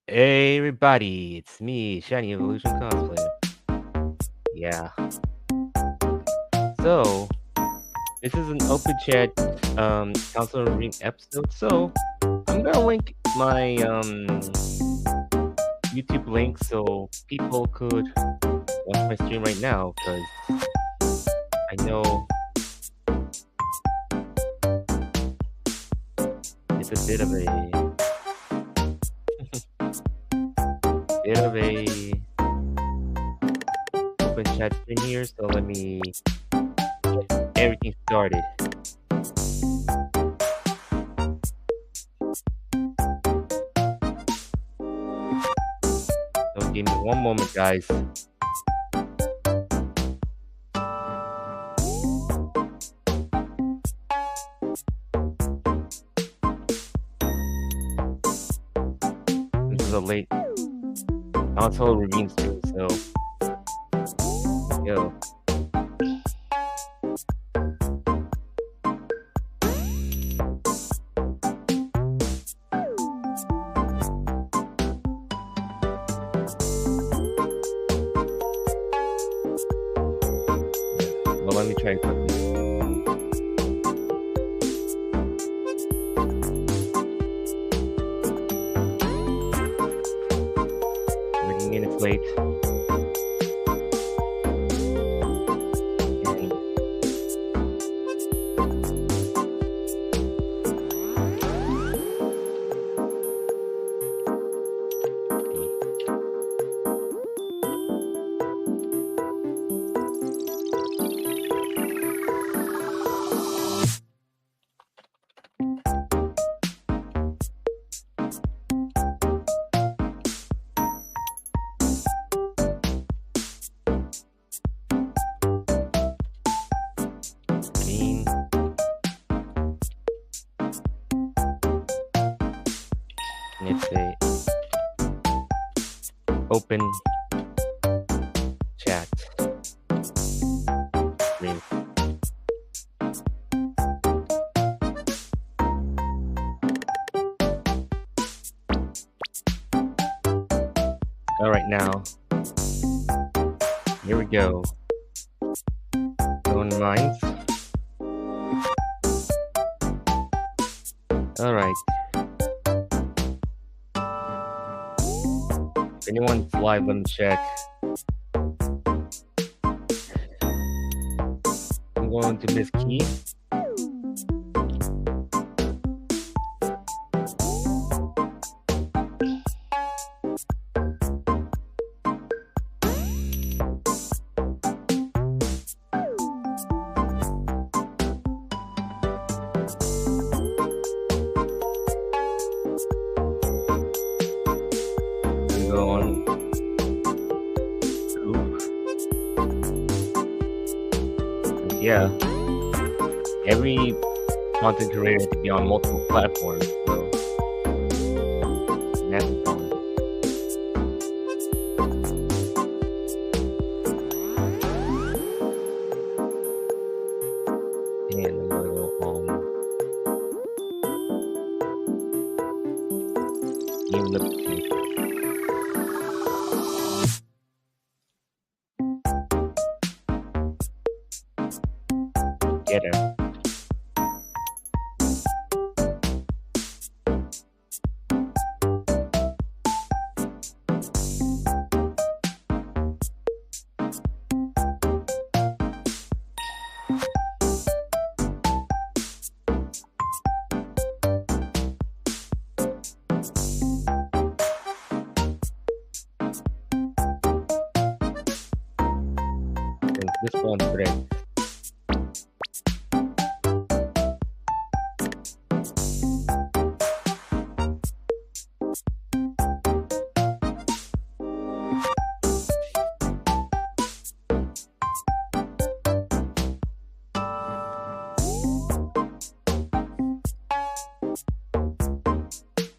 Hey everybody, it's me, Shiny Evolution Cosplay. Yeah. So this is an open chat console ring episode. So I'm gonna link my YouTube link so people could watch my stream right now because I know it's a bit of a open chat stream here, so let me get everything started. So give me one moment, guys. This is a late console Ravine stream, so yo. Well, let me try quickly. Minutes late. And it's a open chat stream. All right, now here we go. Going minds. All right. If anyone's live, let me check. I'm going to Miss Key. Yeah, every content creator has to be on multiple platforms, so that's the problem. And I'm gonna go home. Game Liberty. Get her. And this one's red.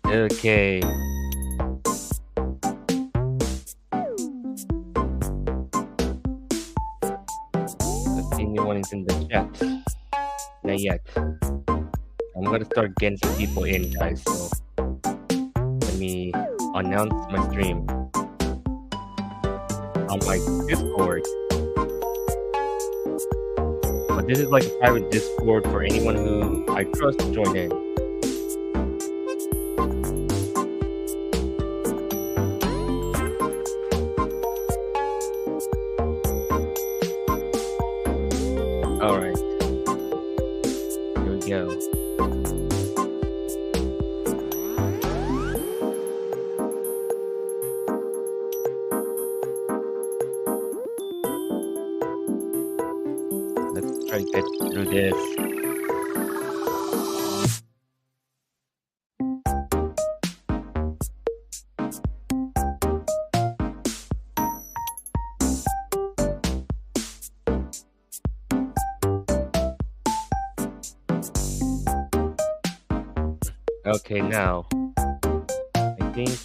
Okay. Let's see anyone is in the chat. Not yet. I'm gonna start getting some people in, guys. So let me announce my stream on my Discord. But this is like a private Discord for anyone who I trust to join in. Alright. Here we go. Let's try to get through this. Okay, now I think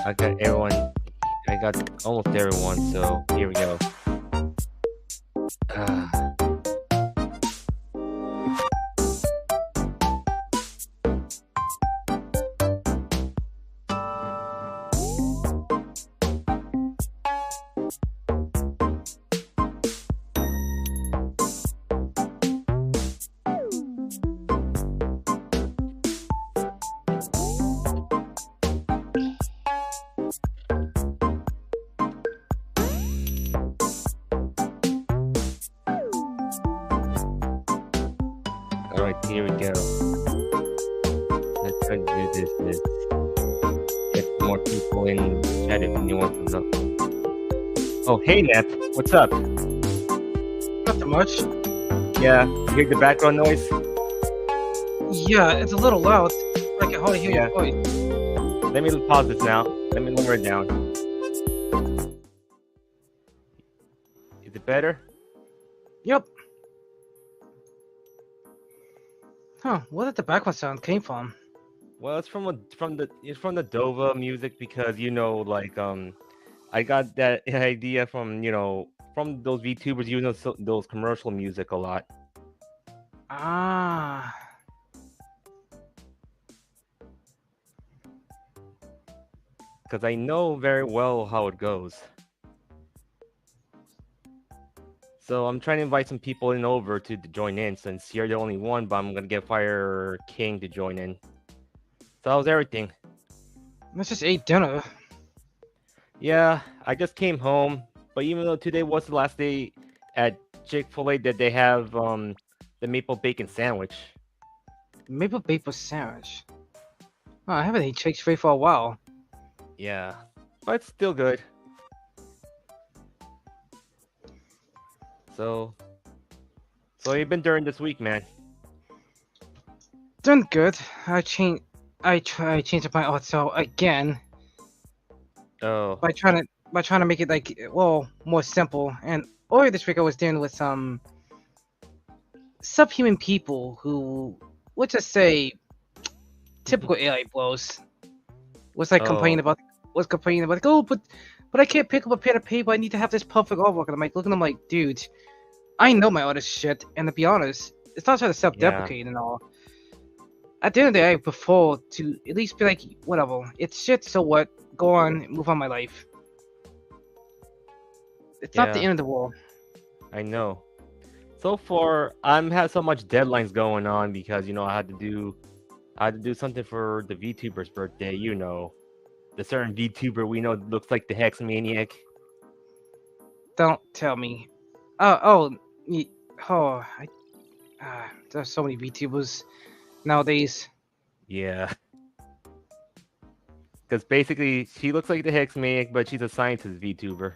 I got everyone. I got almost everyone, so here we go. Alright, here we go. Let's try to do this. Get more people in chat if anyone comes up. Oh, hey Nep, what's up? Not too much. Yeah, you hear the background noise? Yeah, it's a little loud. I can hardly hear Yeah. your voice. Let me pause this now. Let me lower it down. Is it better? Yep. Huh, where did the background sound came from? Well, it's from the Dova music because like I got that idea from from those VTubers using those commercial music a lot. Ah. Because I know very well how it goes. So I'm trying to invite some people in over to join in since you're the only one, but I'm gonna get Fire King to join in. So how's everything? Let's just ate dinner. Yeah, I just came home, but even though today was the last day at Chick-fil-A that they have the maple bacon sandwich. Maple bacon sandwich. Oh, I haven't eaten Chick-fil-A for a while. Yeah, but it's still good. So you've been during this week, man. Doing good. I changed my auto again Oh, by trying to make it like more simple. And earlier this week I was dealing with some subhuman people who, let's just say, typical AI blows. Was complaining about like, oh, but I can't pick up a pen and paper. I need to have this perfect artwork. And I'm like, looking at them like, dude, I know my artist shit. And to be honest, it's not trying to self-deprecate and all. At the end of the day, I prefer to at least be like, whatever, it's shit. So what? Go on, move on my life. It's not the Yeah. end of the world. I know. So far, I'm had so much deadlines going on because I had to do something for the VTuber's birthday. The certain VTuber we know looks like the Hex Maniac. Don't tell me. There's so many VTubers nowadays. Yeah. Because basically, she looks like the Hex Maniac, but she's a scientist VTuber.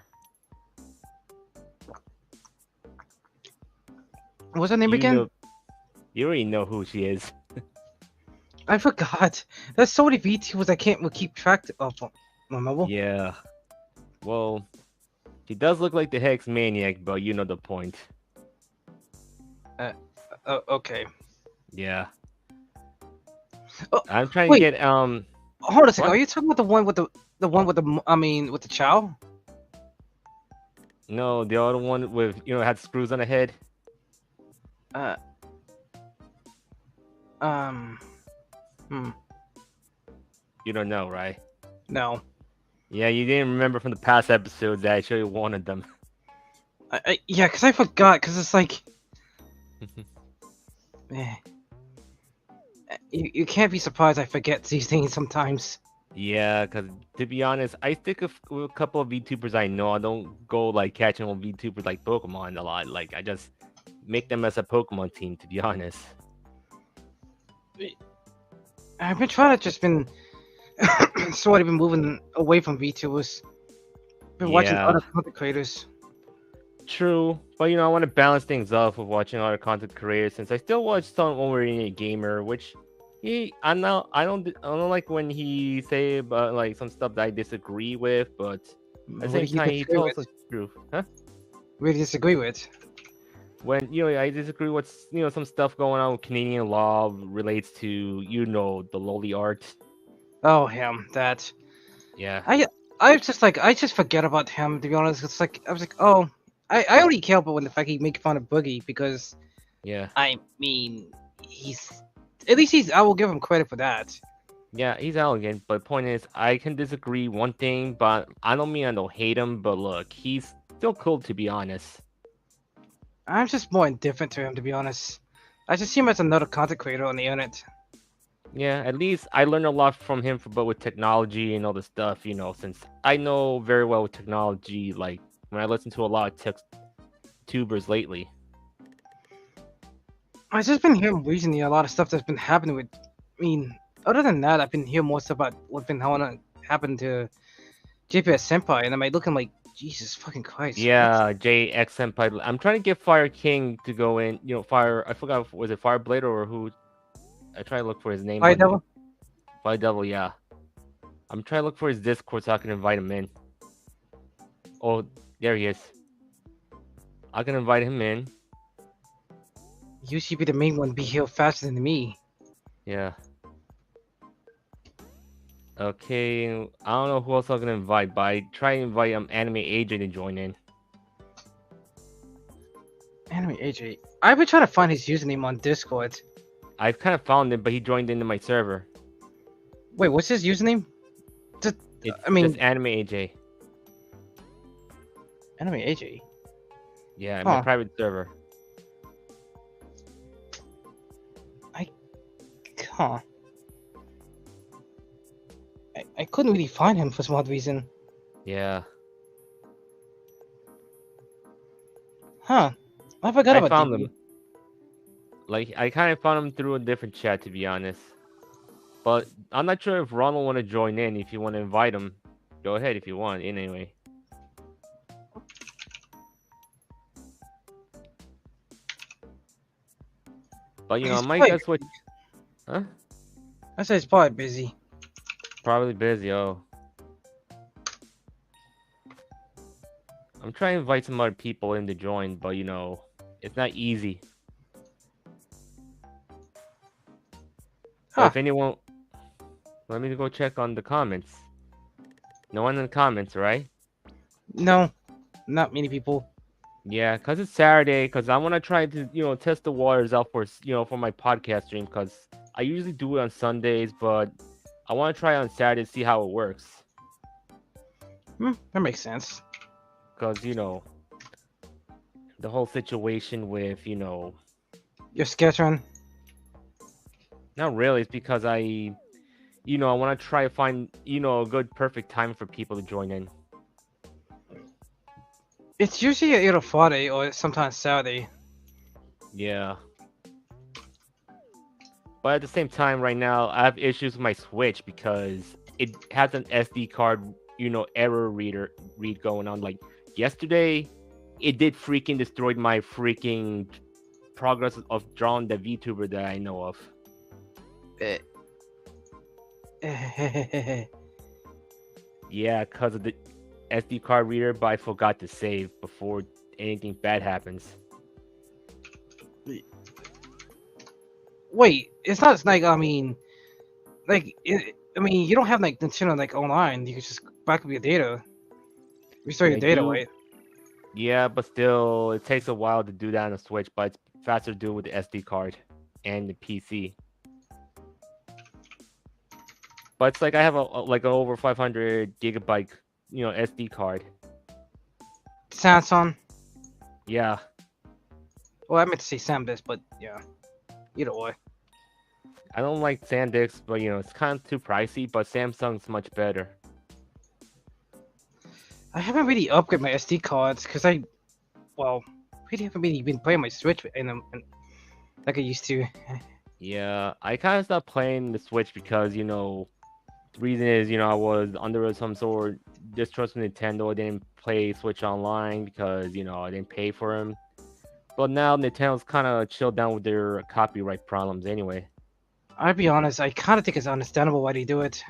What's her name again? You already know who she is. I forgot. There's so many VTubers I can't keep track of. Remember? Yeah. Well, she does look like the Hex Maniac, but you know the point. Okay. Yeah. Oh, I'm trying wait. to get hold on a second. What? Are you talking about the one with the I mean with the chow? No, the other one with had screws on the head. Uh, um, hmm, You don't know, right? no. Yeah, you didn't remember from the past episodes that I showed you one of them. Yeah, cause I forgot. Cause it's like, eh, you can't be surprised I forget these things sometimes. Yeah, because to be honest, I stick with a couple of VTubers I know. I don't go like catching on VTubers like Pokemon a lot. Like I just make them as a Pokemon team. To be honest. I've been trying to just been sort of been moving away from VTubers. Been watching Yeah, other content creators. true. But I want to balance things off with watching other content creators since I still watch some Overeating Gamer, which I don't like when he say about like some stuff that I disagree with, but at the What same do you time he disagree tells with? the truth, huh? What do you disagree with? When I disagree with some stuff going on with Canadian law relates to the lowly art. Oh, him. That. Yeah, I just like I just forget about him to be honest. It's like I was like, oh, I only care about when the fact he make fun of Boogie because yeah, I mean he's at least he's I will give him credit for that. yeah. He's elegant, but point is, I can disagree one thing, but I don't mean I don't hate him. But look, he's still cool to be honest. I'm just more indifferent to him to be honest. I just see him as another content creator on the internet. Yeah, at least I learned a lot from him, but with technology and all the stuff, since I know very well with technology, like when I listen to a lot of tech tubers lately. I've just been hearing recently a lot of stuff that's been happening with. I mean, other than that, I've been hearing more stuff about what's been happened to JPS Senpai, and I'm like looking like Jesus fucking Christ. What? Yeah, JX Senpai. I'm trying to get Fire King to go in. Fire. I forgot. Was it Fire Blade or who? I try to look for his name Fire on Devil? Fire Devil. Yeah, I'm trying to look for his Discord so I can invite him in. Oh, there he is. I can invite him in. You should be the main one. Be here faster than me. Yeah. Okay. I don't know who else I'm gonna invite, but I try to invite Anime AJ to join in. Anime AJ. I've been trying to find his username on Discord. I've kind of found him, but he joined into my server. Wait, what's his username? Just, It's I mean, just Anime AJ. Anime AJ. Yeah, in my Huh. private server. Huh. I couldn't really find him for some odd reason. Yeah. Huh. I forgot I about found DB. him. Like, I kind of found him through a different chat, to be honest. But I'm not sure if Ronald want to join in. If you want to invite him, go ahead if you want. Anyway. But I He's might probably, guess what. Huh? I said he's probably busy. Probably busy. Oh. I'm trying to invite some other people in to join, but it's not easy. But Huh. if anyone, let me go check on the comments. No one in the comments, right? No, not many people. Yeah, cause it's Saturday. Cause I want to try to test the waters out for my podcast stream. Cause I usually do it on Sundays, but I want to try on Saturday to see how it works. That makes sense. Cause the whole situation with Your sketch run. not really. It's because I want to try to find a good perfect time for people to join in. It's usually either Friday or sometimes Saturday. Yeah. But at the same time, right now, I have issues with my Switch because it has an SD card, error read going on. Like yesterday, it did freaking destroyed my freaking progress of drawing the VTuber that I know of. Yeah, because of the SD card reader, but I forgot to save before anything bad happens. Wait, it's not like I mean, like I mean, you don't have like Nintendo like online. You can just back up your data, restore your I data, do. right? Yeah, but still, it takes a while to do that on the Switch, but it's faster to do with the SD card and the PC. But it's like I have like a over 500 gigabyte, SD card. Samsung. Yeah, Well, I meant to say SanDisk, but yeah, either way. I don't like SanDisk, but it's kind of too pricey. But Samsung's much better. I haven't really upgraded my SD cards because well, really haven't really been playing my Switch like I used to. Yeah, I kind of stopped playing the Switch because the reason is I was under some sort of distrust from Nintendo. I didn't play Switch Online because I didn't pay for them. But now Nintendo's kind of chilled down with their copyright problems anyway. I'll be honest, I kind of think it's understandable why they do it.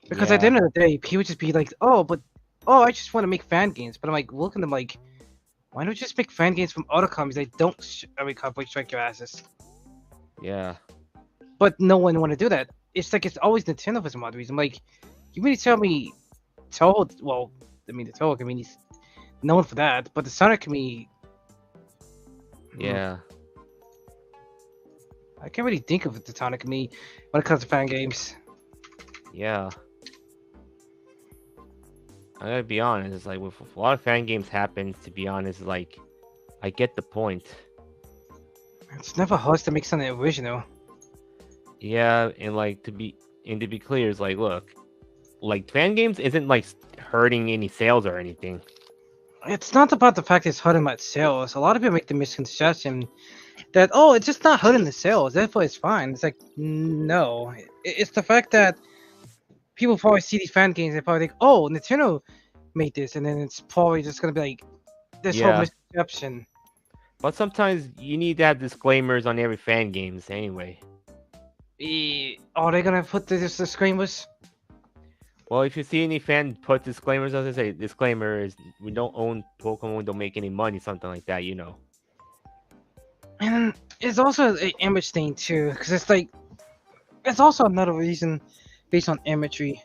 Because at the Yeah, end of the day, people just be like, oh, I just want to make fan games. But I'm like, look at them like, why don't you just make fan games from other companies that don't copyright strike your asses? yeah, But no one want to do that. It's like it's always Nintendo for some odd reason. Like, you mean to tell me, Toad? Well, I mean the Toad. I mean he's known for that, but the Sonic community, hmm, yeah, I can't really think of the Sonic community when it comes to fan games. yeah. I gotta be honest. It's like with a lot of fan games happens. To be honest, like I get the point. It's never hard to make something original. Yeah, and to be clear, it's like look, like fan games isn't like hurting any sales or anything. It's not about the fact it's hurting my sales. A lot of people make the misconception that it's just not hurting the sales, therefore it's fine. It's like no, it's the fact that people probably see these fan games and probably think, oh, Nintendo made this, and then it's probably just gonna be like this whole Yeah, misconception. but sometimes you need to have disclaimers on every fan games anyway. Are they gonna put this disclaimers? Well, if you see any fan put disclaimers, as I say, disclaimer is we don't own Pokemon, we don't make any money, something like that. And it's also an image thing too, because it's like it's also another reason based on imagery.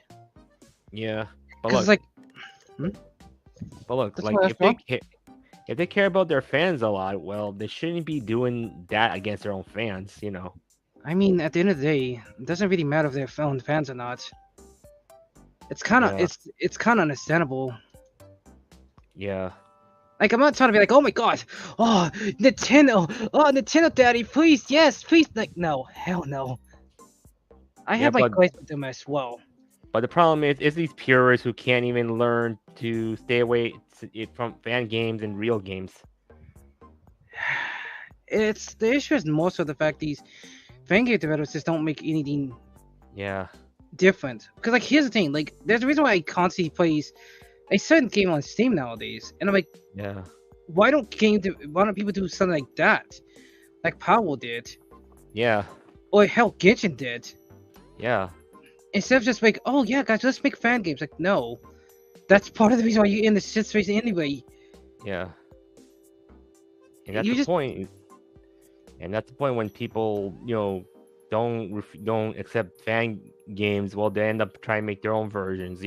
Yeah, but Because it's look, like, hmm? That's like what that's wrong. if they care about their fans a lot, well, they shouldn't be doing that against their own fans. I mean, at the end of the day, it doesn't really matter if they're own fans or not. It's kind of Yeah, it's kind of understandable. yeah, Like I'm not trying to be like, oh my god, Nintendo Daddy, please, yes, please. Like no, hell no. I yeah, have my gripes with them as well. but the problem is these purists who can't even learn to stay away from fan games and real games. It's the issue is more so the fact these fan game developers just don't make anything Yeah, different. Because like here's the thing, like there's a reason why I constantly plays a certain game on Steam nowadays, and I'm like, yeah, why don't people do something like that, like Powell did, yeah, or hell Genshin did, yeah, instead of just like, oh yeah, guys, let's make fan games. Like no, that's part of the reason why you're in this situation anyway. yeah. And that's You the just point. And that's the point when people, don't accept fan games. Well, they end up trying to make their own versions.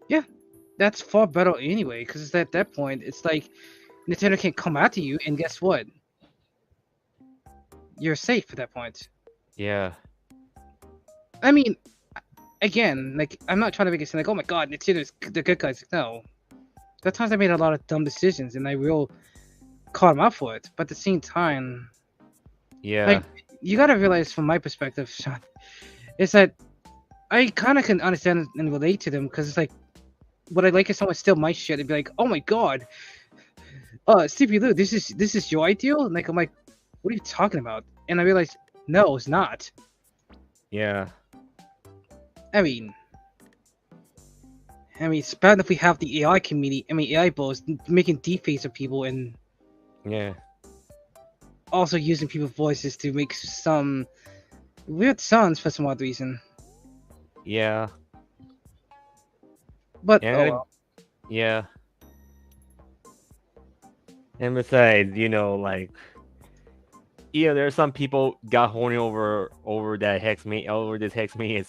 yeah, that's far better anyway. Because at that point, it's like Nintendo can come after you, and guess what? You're safe at that point. Yeah, I mean, again, like I'm not trying to make it sound like, oh my god, Nintendo's the good guys. No, there are times I made a lot of dumb decisions, and I will call them out for it. But at the same time, yeah, like you gotta realize from my perspective, Sean, is that I kind of can understand and relate to them because it's like what I like is someone steal my shit and be like, oh my god, Stevie Lou, this is your ideal? And like I'm like, what are you talking about? And I realized, no, it's not. yeah, I mean, it's bad if we have the AI community. I mean, AI bots making deepfakes of people and yeah, also using people's voices to make some weird sounds for some odd reason. yeah, But oh and well. yeah. And besides, like There are some people got horny over that hex mate over this hex mate and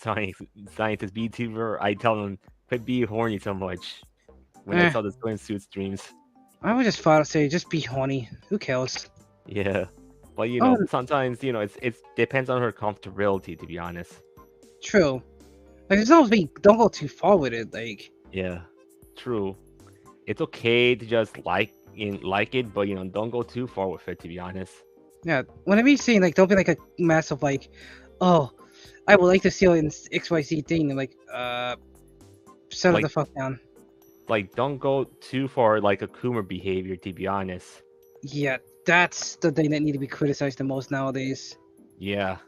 scientist VTuber. I tell them quit being horny so much when I Eh, saw the swimsuit streams. I would just flat out say just be horny. Who cares? Yeah, but Oh, sometimes it's depends on her comfortability, to be honest. true. Like, there's always be don't go too far with it. Like, Yeah, true. It's okay to just like it, but don't go too far with it, to be honest. yeah. When I be saying like, don't be like a massive like, oh, I would like to see an XYZ thing. And like, settle the Like fuck down. don't go too far like a Coomer behavior, to be honest. Yeah, that's the thing that need to be criticized the most nowadays. Yeah.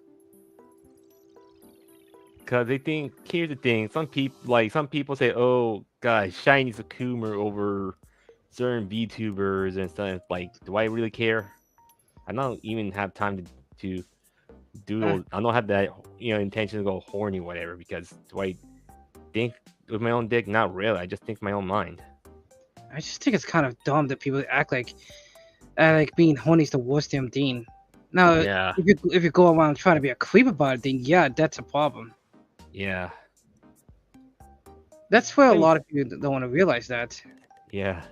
Cause they think here's the thing, some people say, oh god, Shiny's a Coomer over certain VTubers and stuff. Like, do I really care? I don't even have time to do Uh, those. I don't have that intention to go horny, whatever. Because do I think with my own dick? Not really. I just think my own mind. I just think it's kind of dumb that people act like being horny is the worst damn thing. Now, Yeah, if you go around trying to be a creep about it, then yeah, that's a problem. yeah, That's where a think lot of people don't want to realize that. yeah.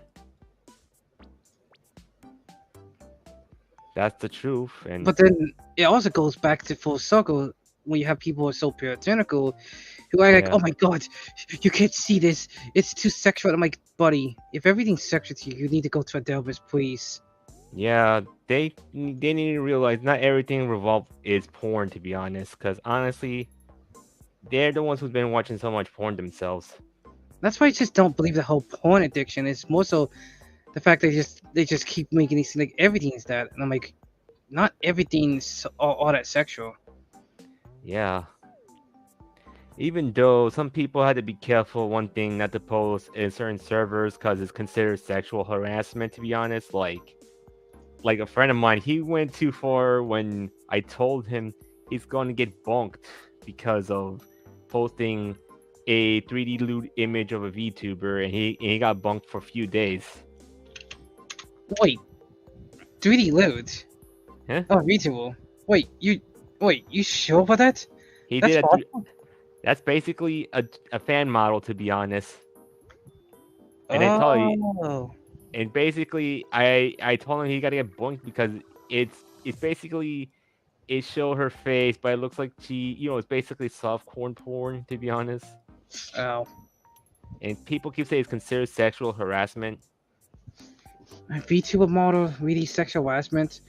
That's the truth, and But then it also goes back to full circle when you have people who are so puritanical who are like, yeah, oh my god, you can't see this. It's too sexual. I'm like, buddy, if everything's sexual to you, you need to go to a therapist, please. yeah. They need to realize not everything revolve is porn, to be honest. Because honestly, they're the ones who've been watching so much porn themselves. That's why I just don't believe the whole porn addiction. It's more so the fact they just keep making these like everything's that, and I'm like, not everything's all that sexual. Yeah. Even though some people had to be careful, one thing not to post in certain servers because it's considered sexual harassment. To be honest, like a friend of mine, he went too far when I told him he's going to get bonked because of posting a 3D lewd image of a VTuber, and he got bunked for a few days. Wait, 3D load? Huh? Oh, retool. Wait, you sure about that? He That's did a possible. That's basically a fan model, to be honest. And I told you, Oh, and basically, I told him he gotta get bonked because it's basically it showed her face, but it looks like it's basically soft corn porn, to be honest. oh. And people keep saying it's considered sexual harassment. VTuber model, really sexual harassment.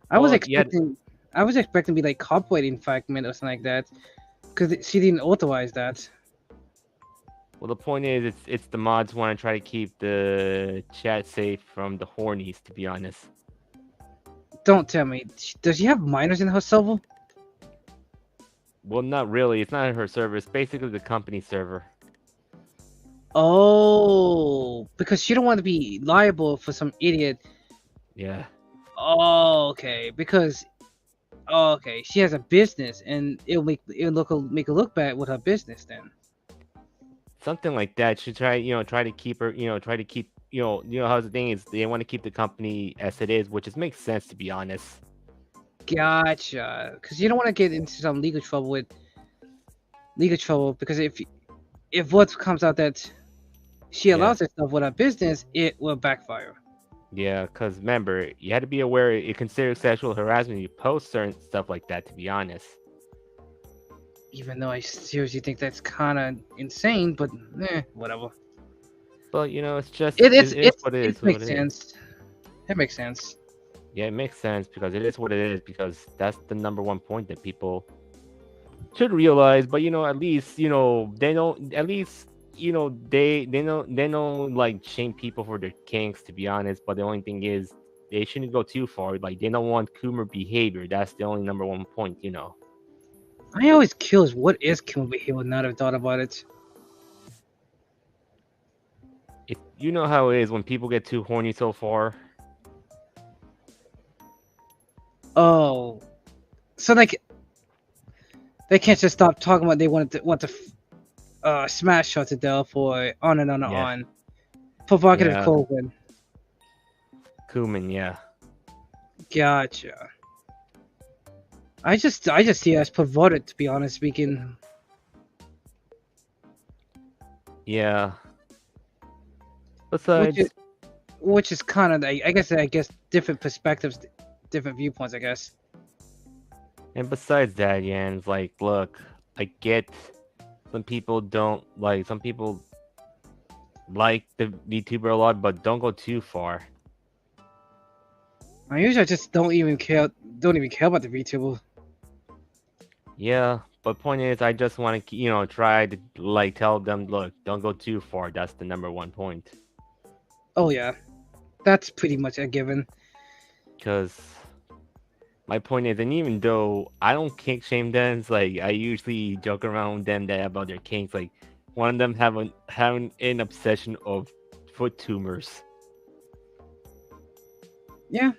I was Well, yeah. expecting, I was expecting to be like copyright fragment or something like that, because she didn't authorize that. Well, the point is, it's the mods want to try to keep the chat safe from the hornies, to be honest. Don't tell me. Does she have minors in her server? Well, not really. It's not her server. It's basically the company server. Oh, because she don't want to be liable for some idiot. Yeah. Oh, okay. Because okay, she has a business, and make her look bad with her business. Then Something like that. Should try to keep her, try to keep, how the thing is, they want to keep the company as it is, which makes sense, to be honest. gotcha. Because you don't want to get into some legal trouble because if what comes out that she Yeah. allows herself with her business, it will backfire. Yeah, because remember, you had to be aware it considers sexual harassment. You post certain stuff like that, to be honest. Even though I seriously think that's kind of insane, but whatever. But it's just It it it's is it's what it it is. What makes it is. sense. It makes sense. Yeah, it makes sense because it is what it is. Because that's the number one point that people should realize. But at least they don't. At least they don't like shame people for their kinks, to be honest. But the only thing is they shouldn't go too far. Like, they don't want Coomer behavior. That's the only number one point. I always curious what is Kim behavior. Now that I've thought about it. You know how it is when people get too horny so far. Oh, so like they can't just stop talking about they want to smash her to death or on and on and Yeah, on. Provocative yeah, clothing. Cooman, yeah. Gotcha. I just see it as perverted, to be honest speaking. Yeah. Which is Besides, which is kind of I guess different perspectives, different viewpoints. I guess. besides that, yeah, it's like, look, I get some people don't like, some people like the VTuber a lot, but don't go too far. I usually just don't even care about the VTuber. Yeah, but point is, I just want to, try to like tell them, look, don't go too far. That's the number one point. Oh yeah, that's pretty much a given. Because my point is, and even though I don't kink shame them, it's like I usually joke around with them that about their kinks. Like one of them having an obsession of foot tumors. Yeah.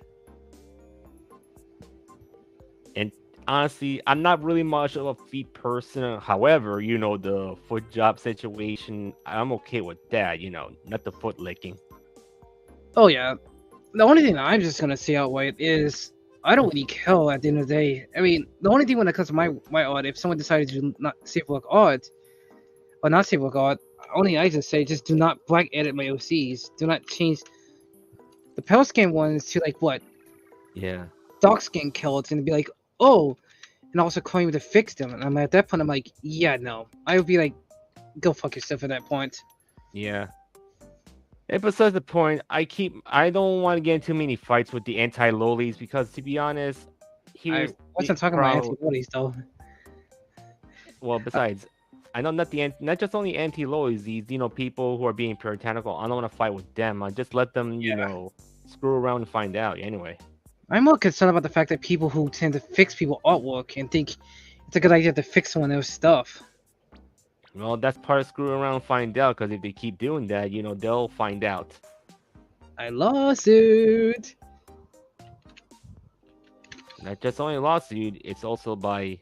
And honestly, I'm not really much of a feet person. However, the foot job situation, I'm okay with that. Not the foot licking. Oh yeah. The only thing I'm just gonna say outright is I don't really care at the end of the day. I mean, the only thing when it comes to my art, if someone decided to not safe work art or not safe work art, only I just say just do not black edit my OCs. Do not change the pale skin ones to like what Yeah. dark skin kills and be like, oh, and also claim to fix them. And I'm at that point, I'm like, yeah, no. I would be like, go fuck yourself at that point. Yeah. And besides the point, I don't want to get into too many fights with the anti-lolies because, to be honest, I here's the wasn't talking about problem. antibodies though. Well, besides, I know not just only anti-lolies, these people who are being puritanical. I don't want to fight with them. I just let them screw around and find out. Anyway. I'm more concerned about the fact that people who tend to fix people artwork and think it's a good idea to fix someone else's stuff. Well, that's part of screw around and find out because if they keep doing that, they'll find out. I lawsuit. Not just only lawsuit, it's also by,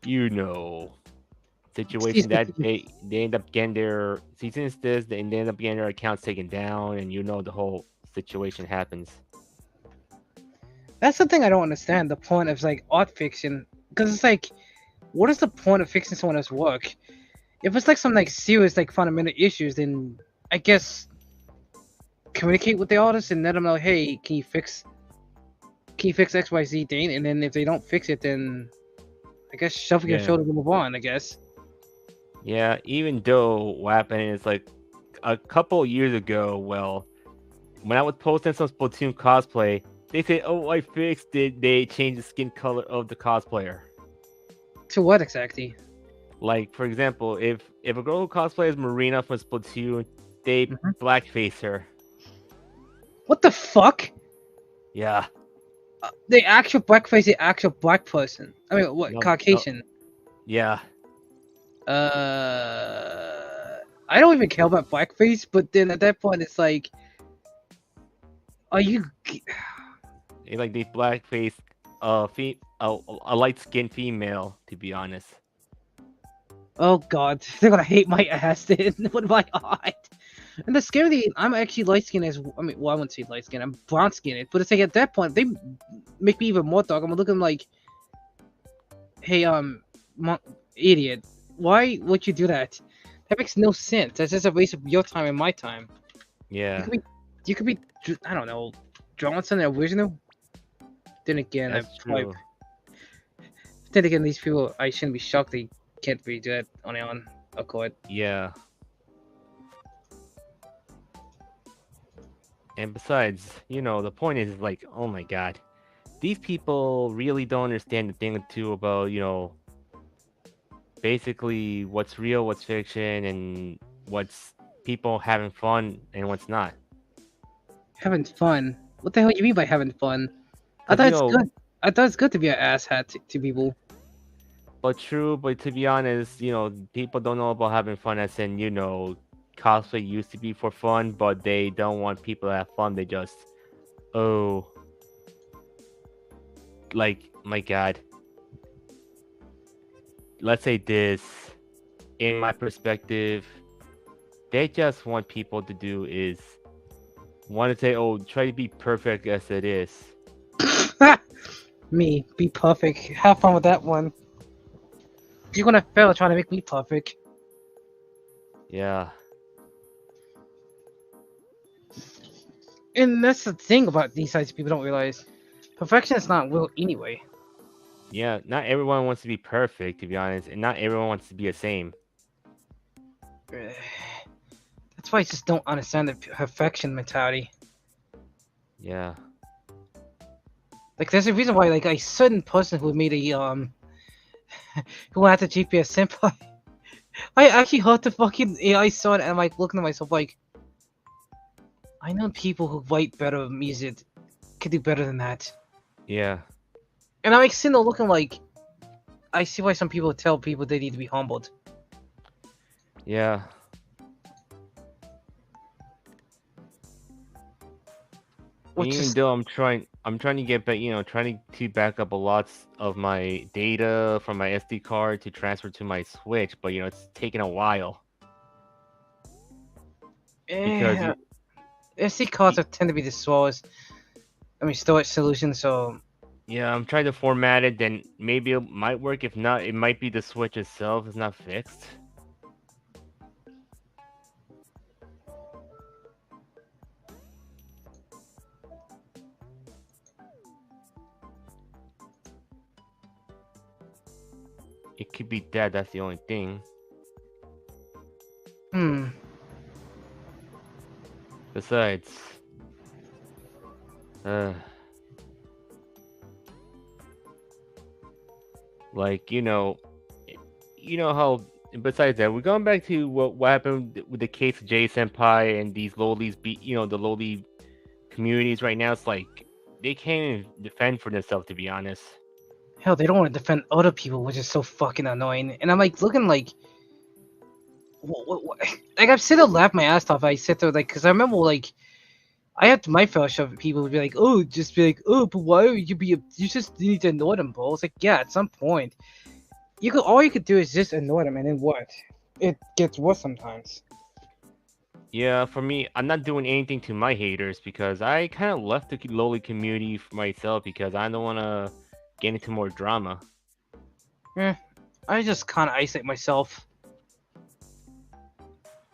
situation that they end up getting their cease and desist, they end up getting their accounts taken down, and the whole situation happens. That's the thing I don't understand. The point of like art fiction, because it's like, what is the point of fixing someone else's work? If it's like some like serious like fundamental issues, then I guess communicate with the artist and let them know, hey, can you fix XYZ thing? And then if they don't fix it, then I guess shove your shoulder to move on. I guess. Yeah, even though what happened is like a couple years ago, well, when I was posting some Splatoon cosplay, they said, "Oh, I fixed it." They changed the skin color of the cosplayer. To what exactly? Like, for example, if a girl who cosplays Marina from Splatoon, they blackface her. What the fuck? Yeah. The actual blackface, the actual black person. I mean, what Caucasian? No. Yeah. I don't even care about blackface, but then at that point, it's like, are you? It's like they blackface a light skinned female, to be honest. Oh god, they're gonna hate my ass then. What am I on? And the scary thing, I'm actually light skinned as I mean, well, I wouldn't say light skinned. I'm brown skinned, but it's like at that point they make me even more dark. I'm looking like, hey, idiot, why would you do that? That makes no sense. That's just a waste of your time and my time. Yeah. You could be, I don't know, drawing something original. Then again, That's true. Then again, these people, I shouldn't be shocked they can't really do that on their own accord. Yeah. And besides, the point is like, oh my god, these people really don't understand the thing or two about, basically what's real, what's fiction, and what's people having fun and what's not. Having fun? What the hell do you mean by having fun? I thought it's good. I thought it's good to be an asshat to people. But true, but to be honest, people don't know about having fun as in, cosplay used to be for fun, but they don't want people to have fun. They just, oh, like, my god. Let's say this, in my perspective, they just want people to do is want to say, oh, try to be perfect as it is. Me, be perfect. Have fun with that one. You're gonna fail trying to make me perfect. Yeah. And that's the thing about these sites people don't realize. Perfection is not real anyway. Yeah, not everyone wants to be perfect, to be honest, and not everyone wants to be the same. That's why I just don't understand the perfection mentality. Yeah. Like, there's a reason why, like, a certain person who made a who had the GPS senpai. I actually heard the fucking AI saw it, and I'm like looking at myself like, I know people who write better music could do better than that. Yeah. And I'm like sitting there looking like, I see why some people tell people they need to be humbled. Yeah. And Which even is though I'm trying to get back, trying to back up a lot of my data from my SD card to transfer to my Switch, but it's taking a while because eh, SD cards tend to be the slowest. I mean, storage solution. So yeah, I'm trying to format it. Then maybe it might work. If not, it might be the Switch itself is not fixed. It could be that. That's the only thing. Besides, like how. Besides that, we're going back to what happened with the case of Jay Senpai and these lowlies. The lowly communities right now. It's like they can't even defend for themselves. To be honest. hell, they don't want to defend other people, which is so fucking annoying. And I'm like looking like, what? Like I'm sitting there laughing my ass off. I sit there like, cause I remember like, I had my fair share of people would be like, oh, just be like, oh, but why would you be? You just need to annoy them, bro. It's like, yeah, at some point, all you could do is just annoy them, and then what? It gets worse sometimes. Yeah, for me, I'm not doing anything to my haters because I kind of left the lowly community for myself because I don't want to get into more drama. I just kind of isolate myself.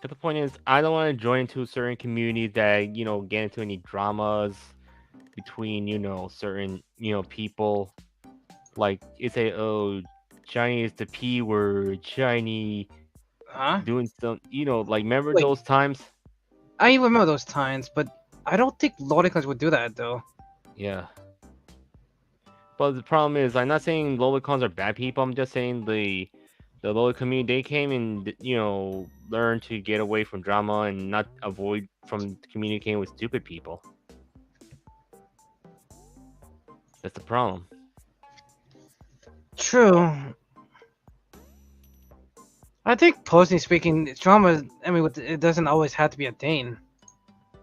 But the point is, I don't want to join into certain communities that get into any dramas between certain people. Like it's Chinese is the P word, Chinese Huh? doing some like remember Wait. those times? I remember those times, but I don't think Lordicons would do that though. Yeah. But the problem is, I'm not saying lolicons are bad people. I'm just saying the local community, they came and learned to get away from drama and not avoid from communicating with stupid people. That's the problem. True. I think, personally speaking, drama. I mean, it doesn't always have to be a thing.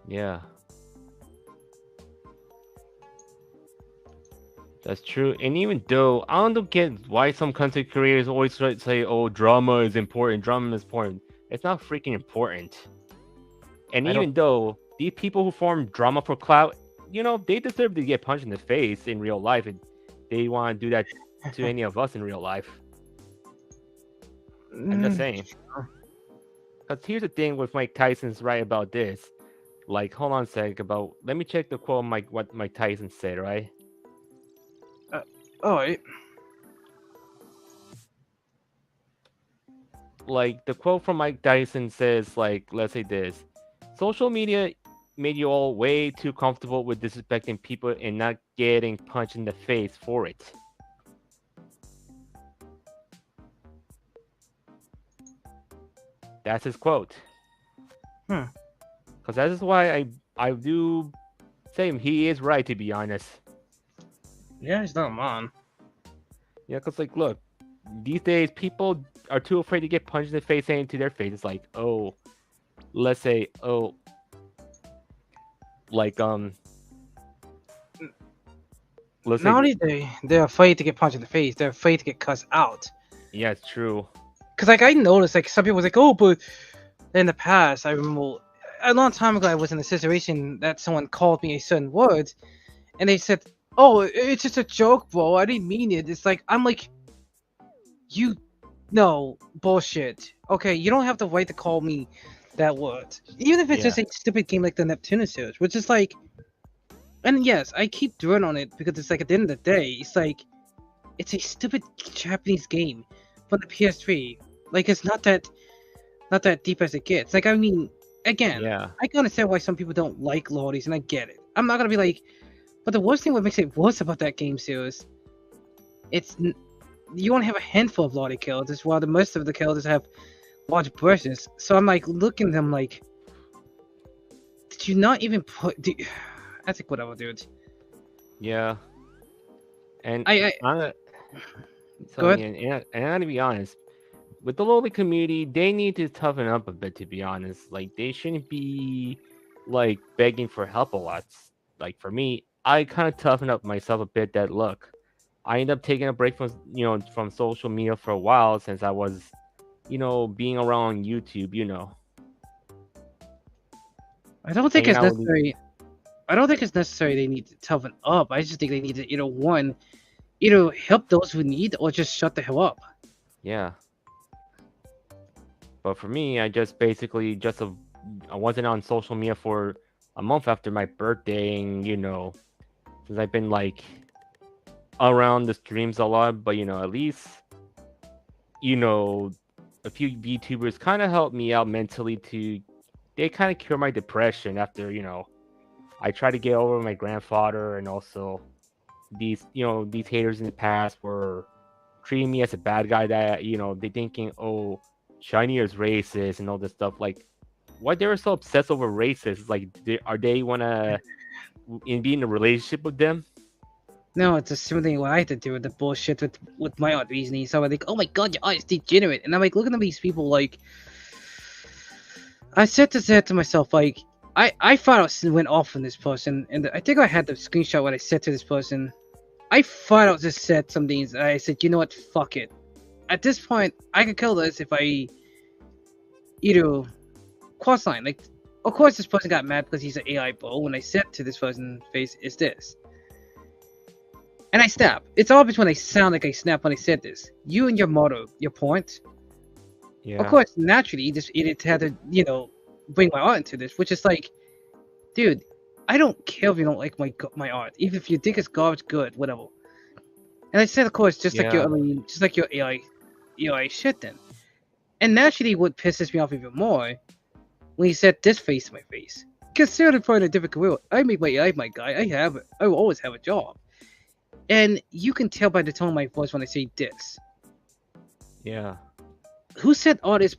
Yeah. That's true. And even though I don't get why some content creators always try to say, "Oh, drama is important. Drama is important." It's not freaking important. And I even don't. though these people who form drama for clout, they deserve to get punched in the face in real life. And they want to do that to any of us in real life. I'm just saying. Because here's the thing with Mike Tyson's right about this. Like, hold on a sec. Let me check the quote. What Mike Tyson said, right? Alright. Like the quote from Mike Tyson says, like, let's say this: social media made you all way too comfortable with disrespecting people and not getting punched in the face for it. That's his quote. Because that is why I do say he is right, to be honest. Yeah, he's not a man. Yeah, because like, look, these days people are too afraid to get punched in the face, saying to their face, it's like, oh, let's say, oh, like let's Not say, only they're afraid to get punched in the face, they're afraid to get cussed out. yeah, it's true. Cause like I noticed, like some people was like, oh, but in the past, I remember a long time ago, I was in a situation that someone called me a certain word, and they said, oh, it's just a joke, bro. I didn't mean it. It's like I'm like, you, no bullshit. Okay, you don't have the right to call me that word, even if it's Yeah, just a stupid game like the Neptune series, which is like, and yes, I keep dwelling on it because it's like at the end of the day, it's like it's a stupid Japanese game from the PS3. Like it's not that deep as it gets. Like I mean, again, yeah, I can understand why some people don't like lordies, and I get it. I'm not gonna be like, but the worst thing what makes it worse about that game series, it's you only have a handful of lordy characters, while the most of the characters have large brushes. So I'm like looking at them like, did you not even put? I think whatever, dude. yeah. And I I'm go so ahead. yeah, and I gotta be honest, with the lowly community, they need to toughen up a bit. To be honest, like they shouldn't be like begging for help a lot. Like for me, I kind of toughened up myself a bit. That look, I ended up taking a break from from social media for a while since I was being around YouTube, I don't think hanging it's out with necessary. I don't think it's necessary they need to toughen up. I just think they need to, one, either help those who need or just shut the hell up. yeah. But for me, I just basically I wasn't on social media for a month after my birthday, and since I've been like around the streams a lot, but at least you know a few VTubers kind of helped me out mentally to they kind of cure my depression after I tried to get over my grandfather, and also these haters in the past were treating me as a bad guy that they thinking, oh, shiny is racist and all this stuff. Like why they were so obsessed over racist, like are they wanna be in a relationship with them? No, it's the same thing what I had to do with the bullshit with my art reasoning. So I'm like, oh my god, your art is degenerate. And I'm like looking at these people like I said to myself, like, I thought I went off on this person, and I think I had the screenshot what I said to this person. I thought I just said some things, and I said, you know what, fuck it. At this point, I could kill this if I, cross line. Like, of course, this person got mad because he's an AI bro. When I said to this person's face, is this. And I snap. It's obvious when I sound like I snap when I said this. You and your motto, your point. Of Yeah, course, naturally, this idiot had to, bring my art into this, which is like, dude, I don't care if you don't like my art, even if you think it's garbage, good, whatever. And I said, of course, yeah, just like your AI shit then. And naturally, what pisses me off even more when he said this face to my face. Consider for a different career. I make my AI my guy. I will always have a job. And you can tell by the tone of my voice when I say this. yeah, Who said art is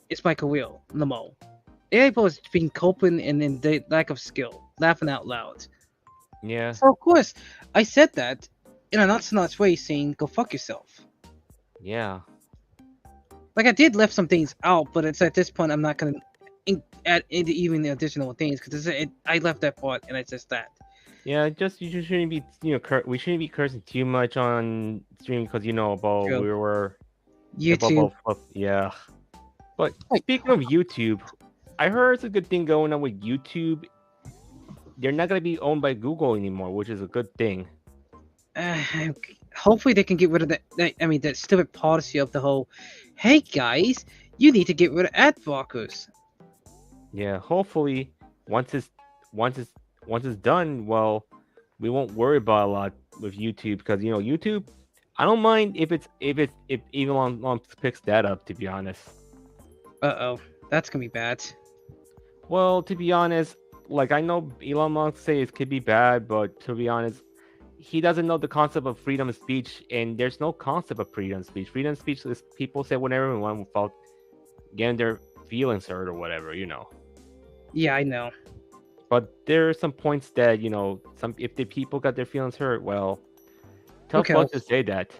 it's my career? Namo. AI has been coping and in the lack of skill, laughing out loud. yeah, So of course, I said that in a not so nice way, saying "go fuck yourself." yeah, Like I did left some things out, but it's at this point I'm not gonna add into even the additional things because I left that part and it's just that. yeah. Just you just shouldn't be we shouldn't be cursing too much on stream because about True. we were YouTube. yeah. But Like, speaking of YouTube, I heard it's a good thing going on with YouTube. They're not gonna be owned by Google anymore, which is a good thing. uh, hopefully they can get rid of that stupid policy of the whole. Hey guys, you need to get rid of ad blockers. Yeah, hopefully once it's once it's once it's done, well, we won't worry about a lot with YouTube because YouTube. I don't mind if Elon Musk picks that up. To be honest, Oh, that's gonna be bad. well, to be honest, like I know Elon Musk say it could be bad, but to be honest, he doesn't know the concept of freedom of speech, and there's no concept of freedom of speech. Freedom of speech is people say whatever they want without getting their feelings hurt or whatever. Yeah, I know. But there are some points that some if the people got their feelings hurt, well, tough Okay, luck to say that.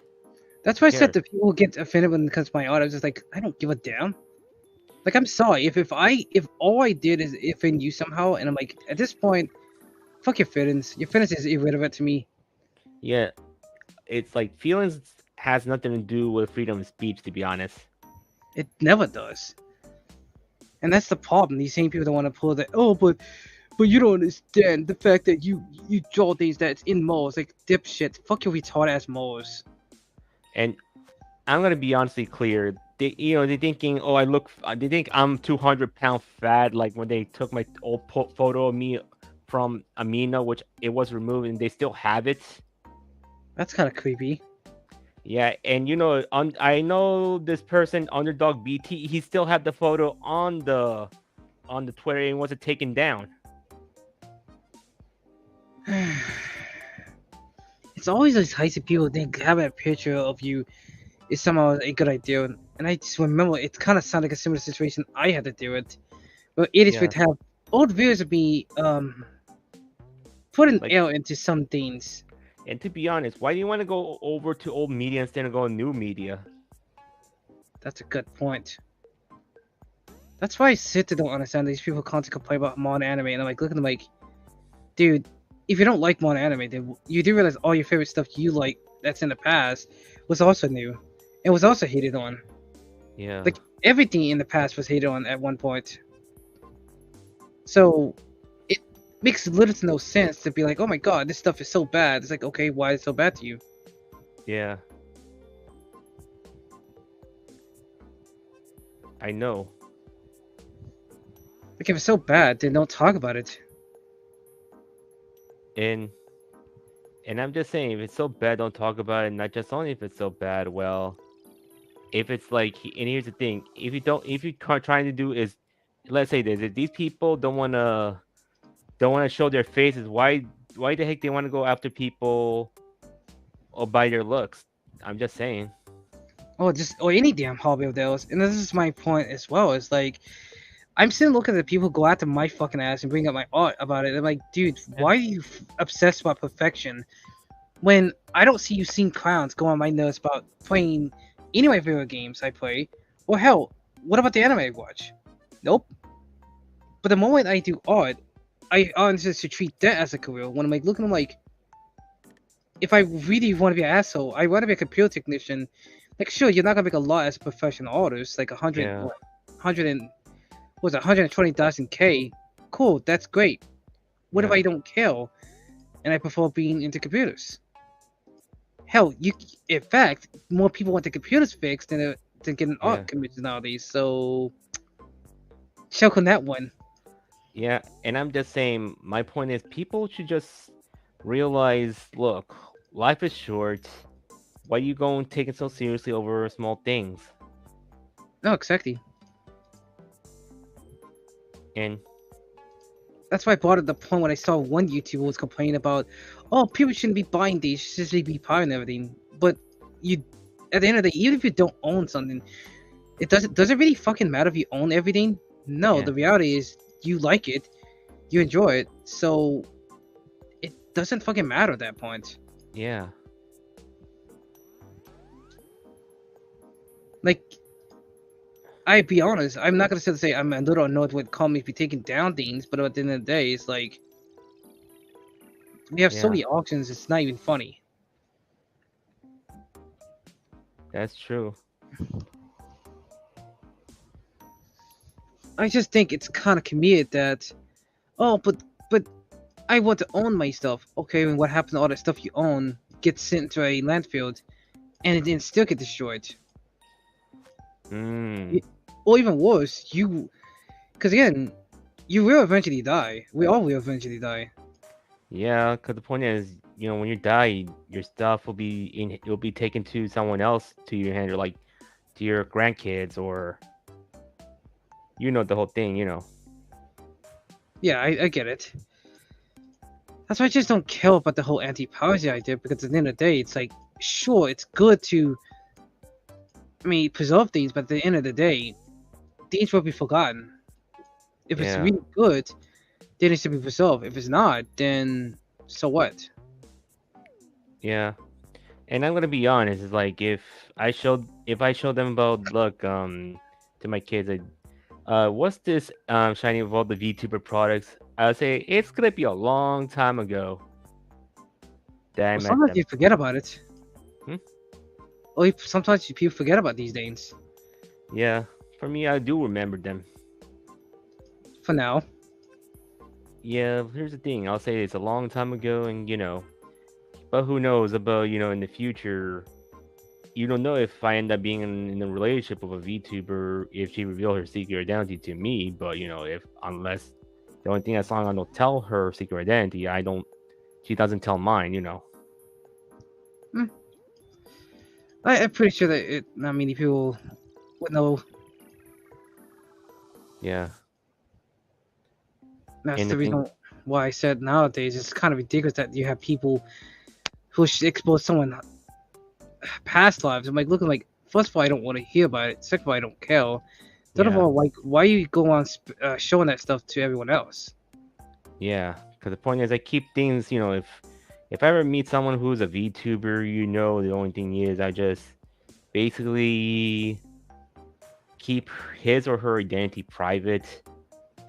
that's Who why I said cares? the people who get offended when it comes to my art. I was just like, I don't give a damn. Like, I'm sorry if all I did is offend you somehow, and I'm like, at this point, fuck your feelings. Your feelings is irrelevant to me. Yeah, it's like feelings has nothing to do with freedom of speech, to be honest. It never does. And that's the problem. These same people that want to pull the oh, but but you don't understand the fact that you draw things that's in malls, like dipshit. Fuck your retarded ass malls. And I'm gonna be honestly clear. They're thinking, oh, they think I'm 200-pound fat. Like when they took my old photo of me from Amina, which it was removed, and they still have it. That's kind of creepy. Yeah, and I know this person, Underdog BT. He still had the photo on the Twitter and wasn't taken down. It's always these heisty people think having a picture of you is somehow a good idea, and I just remember it kind of sounded like a similar situation I had to deal with. Well, idiots Yeah, would have old videos of me putting like, L into some things. and to be honest, why do you want to go over to old media instead of going new media? That's a good point. That's why I sit to don't understand these people constantly complain about modern anime, and I'm like, look at them like, dude, if you don't like modern anime, then you do realize all your favorite stuff you like that's in the past was also new, and was also hated on. Yeah, Like everything in the past was hated on at one point. So it makes little to no sense to be like, oh my god, this stuff is so bad. It's like, okay, why is it so bad to you? yeah, I know. Like if it's so bad, then don't talk about it. And I'm just saying, if it's so bad, don't talk about it. Not just only if it's so bad. Well, if it's like, and here's the thing: if you are trying to do is, let's say this, if these people don't wanna show their faces, why the heck they want to go after people or by their looks? I'm just saying. Or any damn hobby of theirs. And this is my point as well. It's like I'm sitting looking at the people who go after my fucking ass and bring up my art about it. I'm like, dude, why are you obsessed about perfection when I don't see you seeing clowns go on my nerves about playing any of my favorite games I play? Or hell, what about the anime I watch? Nope. But the moment I do art, I honestly should treat that as a career. When I'm like looking, I'm like, if I really want to be an asshole, I want to be a computer technician. Like, sure, you're not gonna make a lot as a professional artist, like Yeah, 100 and was it 120,000 K? Cool, that's great. What if yeah, I don't care and I prefer being into computers? Hell, in fact, more people want the computers fixed than getting yeah, art commissioned nowadays. So, choke on that one. yeah. And I'm just saying, my point is, people should just realize, look, life is short. Why you going taking so seriously over small things? No, exactly. And That's why I brought up the point when I saw one YouTuber was complaining about, oh, people shouldn't be buying these, should just be buying everything. But you, at the end of the day, even if you don't own something, does it really fucking matter if you own everything? No, yeah, the reality is you like it, you enjoy it, so it doesn't fucking matter at that point. yeah, Like, I be honest, I'm not gonna sit and say I'm a little annoyed with companies be taking down things, but at the end of the day, it's like we have so yeah. many auctions, it's not even funny. That's true. I just think it's kind of committed that, oh, but I want to own my stuff. Okay, and what happens to all the stuff you own gets sent to a landfill, and it then still get destroyed. Mm. Or even worse, because again, you will eventually die. We all will eventually die. Yeah, because the point is, when you die, your stuff will be taken to someone else to your hand, or like to your grandkids, or the whole thing. Yeah, I get it. That's why I just don't care about the whole anti-piracy idea, because at the end of the day, it's like, sure, it's good to, preserve things, but at the end of the day, things will be forgotten. If it's Yeah, really good, then it should be preserved. If it's not, then so what? yeah. And I'm gonna be honest, it's like if I showed them about, look, to my kids, what's this shiny of all the VTuber products? I'll say it's gonna be a long time ago that I Well, met sometimes them. you forget about it. Hmm? Or sometimes people forget about these things. Yeah, for me, I do remember them. For now. Yeah, here's the thing. I'll say it's a long time ago, and but who knows about in the future. You don't know if I end up being in a relationship with a VTuber if she revealed her secret identity to me. But if unless the only thing as long as I don't tell her secret identity, I don't. She doesn't tell mine. Hmm. I'm pretty sure that not many people would know. Yeah, That's and the the thing, reason why I said nowadays it's kind of ridiculous that you have people who should expose someone past lives. I'm like looking like, first of all, I don't want to hear about it. Second of all, I don't care. Third of yeah, all, like, why you go on showing that stuff to everyone else? yeah. Because the point is, I keep things. If I ever meet someone who's a VTuber, the only thing is I just basically keep his or her identity private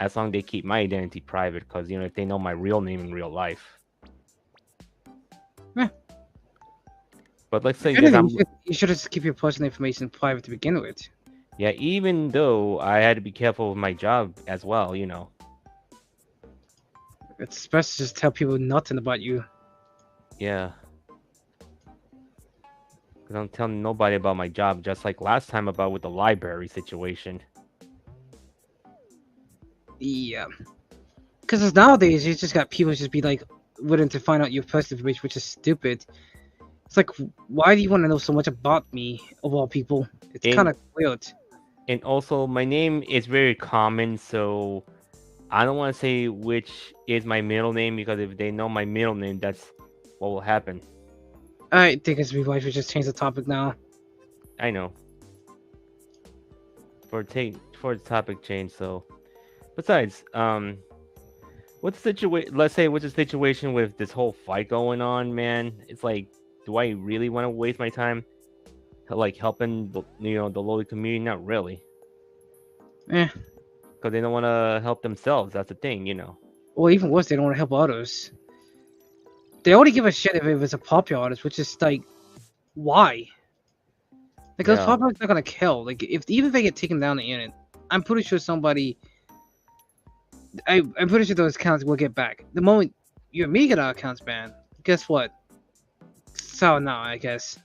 as long as they keep my identity private because if they know my real name in real life. Eh, But let's if say this, anything, you should just keep your personal information private to begin with. yeah, even though I had to be careful with my job as well. It's best to just tell people nothing about you. Yeah, because I'm telling nobody about my job, just like last time about with the library situation. Yeah, because nowadays you just got people just be like willing to find out your personal information, which is stupid. It's like, why do you want to know so much about me of all people? It's kind And of weird. and also my name is very common, so I don't want to say which is my middle name because if they know my middle name, that's what will happen. I think it's we should just change the topic now. I know. For the topic change, so besides, what's the situation? Let's say what's the situation with this whole fight going on, man? It's like, do I really want to waste my time like helping the lowly community? Not really, Eh. because they don't want to help themselves. That's the thing. Or even worse, they don't want to help others. They only give a shit if it was a popular artist, which is like, why? Like those Yeah, popular artists are not gonna kill. Like even if they get taken down the internet, I'm pretty sure somebody. I'm pretty sure those accounts will get back. The moment your me get our accounts banned, guess what? So now I guess.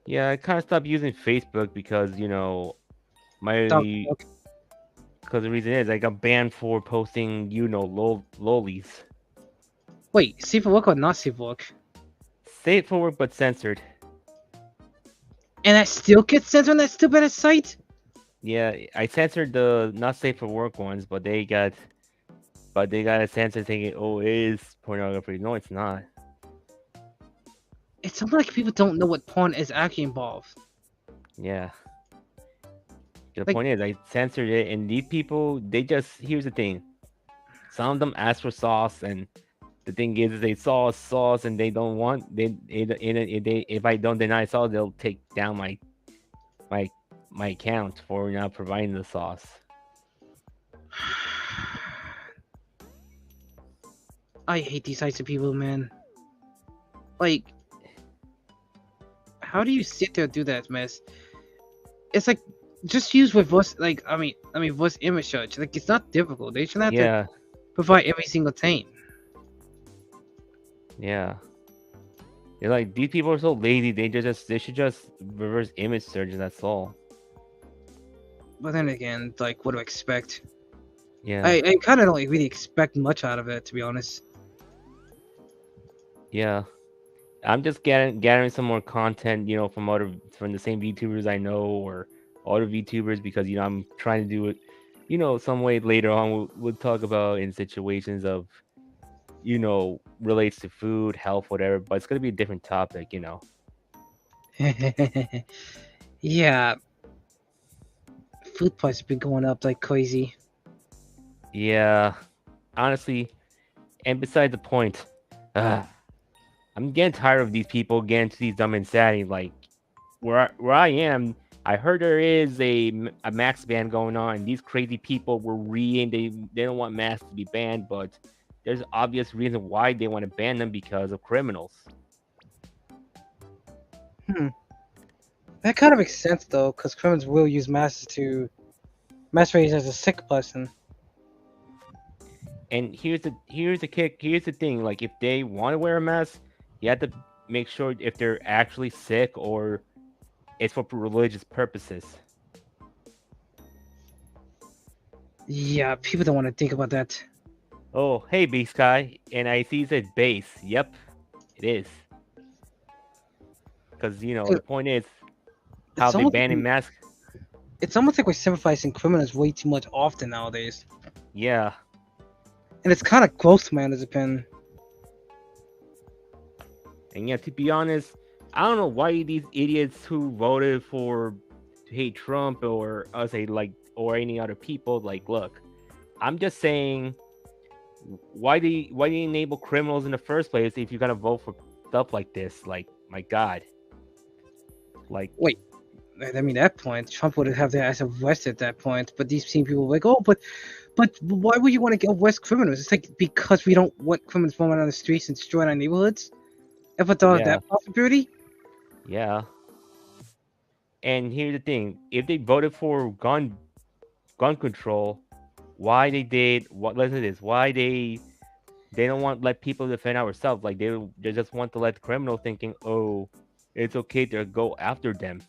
yeah. I kind of stopped using Facebook because Dog. my because the reason is I got banned for posting lollies. Wait, safe for work or not safe for work? Safe for work but censored. And that still gets censored on that stupid site? Yeah, I censored the not safe for work ones, but they got a censor thinking, oh, it is pornography. No, it's not. It's something like people don't know what porn is actually involved. Yeah. The Like, point is, I censored it, and these people, here's the thing. Some of them ask for sauce, and the thing is they saw sauce and they don't want if I don't deny sauce, they'll take down my my account for not providing the sauce. I hate these types of people, man. Like, how do you sit there and do that mess? It's like just use with voice. Like, I mean, voice image search. Like, it's not difficult. They shouldn't have to Yeah, provide every single thing. yeah. They're like these people are so lazy. They should just reverse image search and that's all. But then again, like, what do I expect? Yeah, I kind of don't like, really expect much out of it, to be honest. yeah. I'm just gathering some more content, from the same VTubers I know or other VTubers because I'm trying to do it, some way later on we'll talk about in situations of relates to food, health, whatever. But it's gonna be a different topic. Yeah, food prices been going up like crazy. Yeah, honestly, and beside the point, I'm getting tired of these people getting to these dumb insanity. Like where I am, I heard there is a max ban going on. And these crazy people were reading they don't want masks to be banned, but there's obvious reason why they want to ban them because of criminals. Hmm. That kind of makes sense though, because criminals will use masks to masquerade as a sick person. And here's the thing. Like, if they want to wear a mask, you have to make sure if they're actually sick or it's for religious purposes. Yeah, people don't want to think about that. Oh, hey, Beast Guy, and I see it says base. Yep, it is. Because the point is how It's they almost banning masks. it's almost like we're sympathizing criminals way too much often nowadays, Yeah, and it's kind of gross, man. As a pen. and yeah, to be honest, I don't know why these idiots who voted for to hate Trump or us say like or any other people like look. I'm just saying why do you enable criminals in the first place if you're gonna vote for stuff like this? Like my God, like Wait, I mean, at that point, Trump would have their ass arrested at that point. But these same people were like, oh, but why would you want to arrest criminals? It's like because we don't want criminals roaming on the streets and destroying our neighborhoods. Ever thought of yeah, that possibility? yeah. And here's the thing: if they voted for gun control, why they did what? Listen to this: why they don't want let people defend ourselves? Like they just want to let the criminal thinking, oh, it's okay to go after them.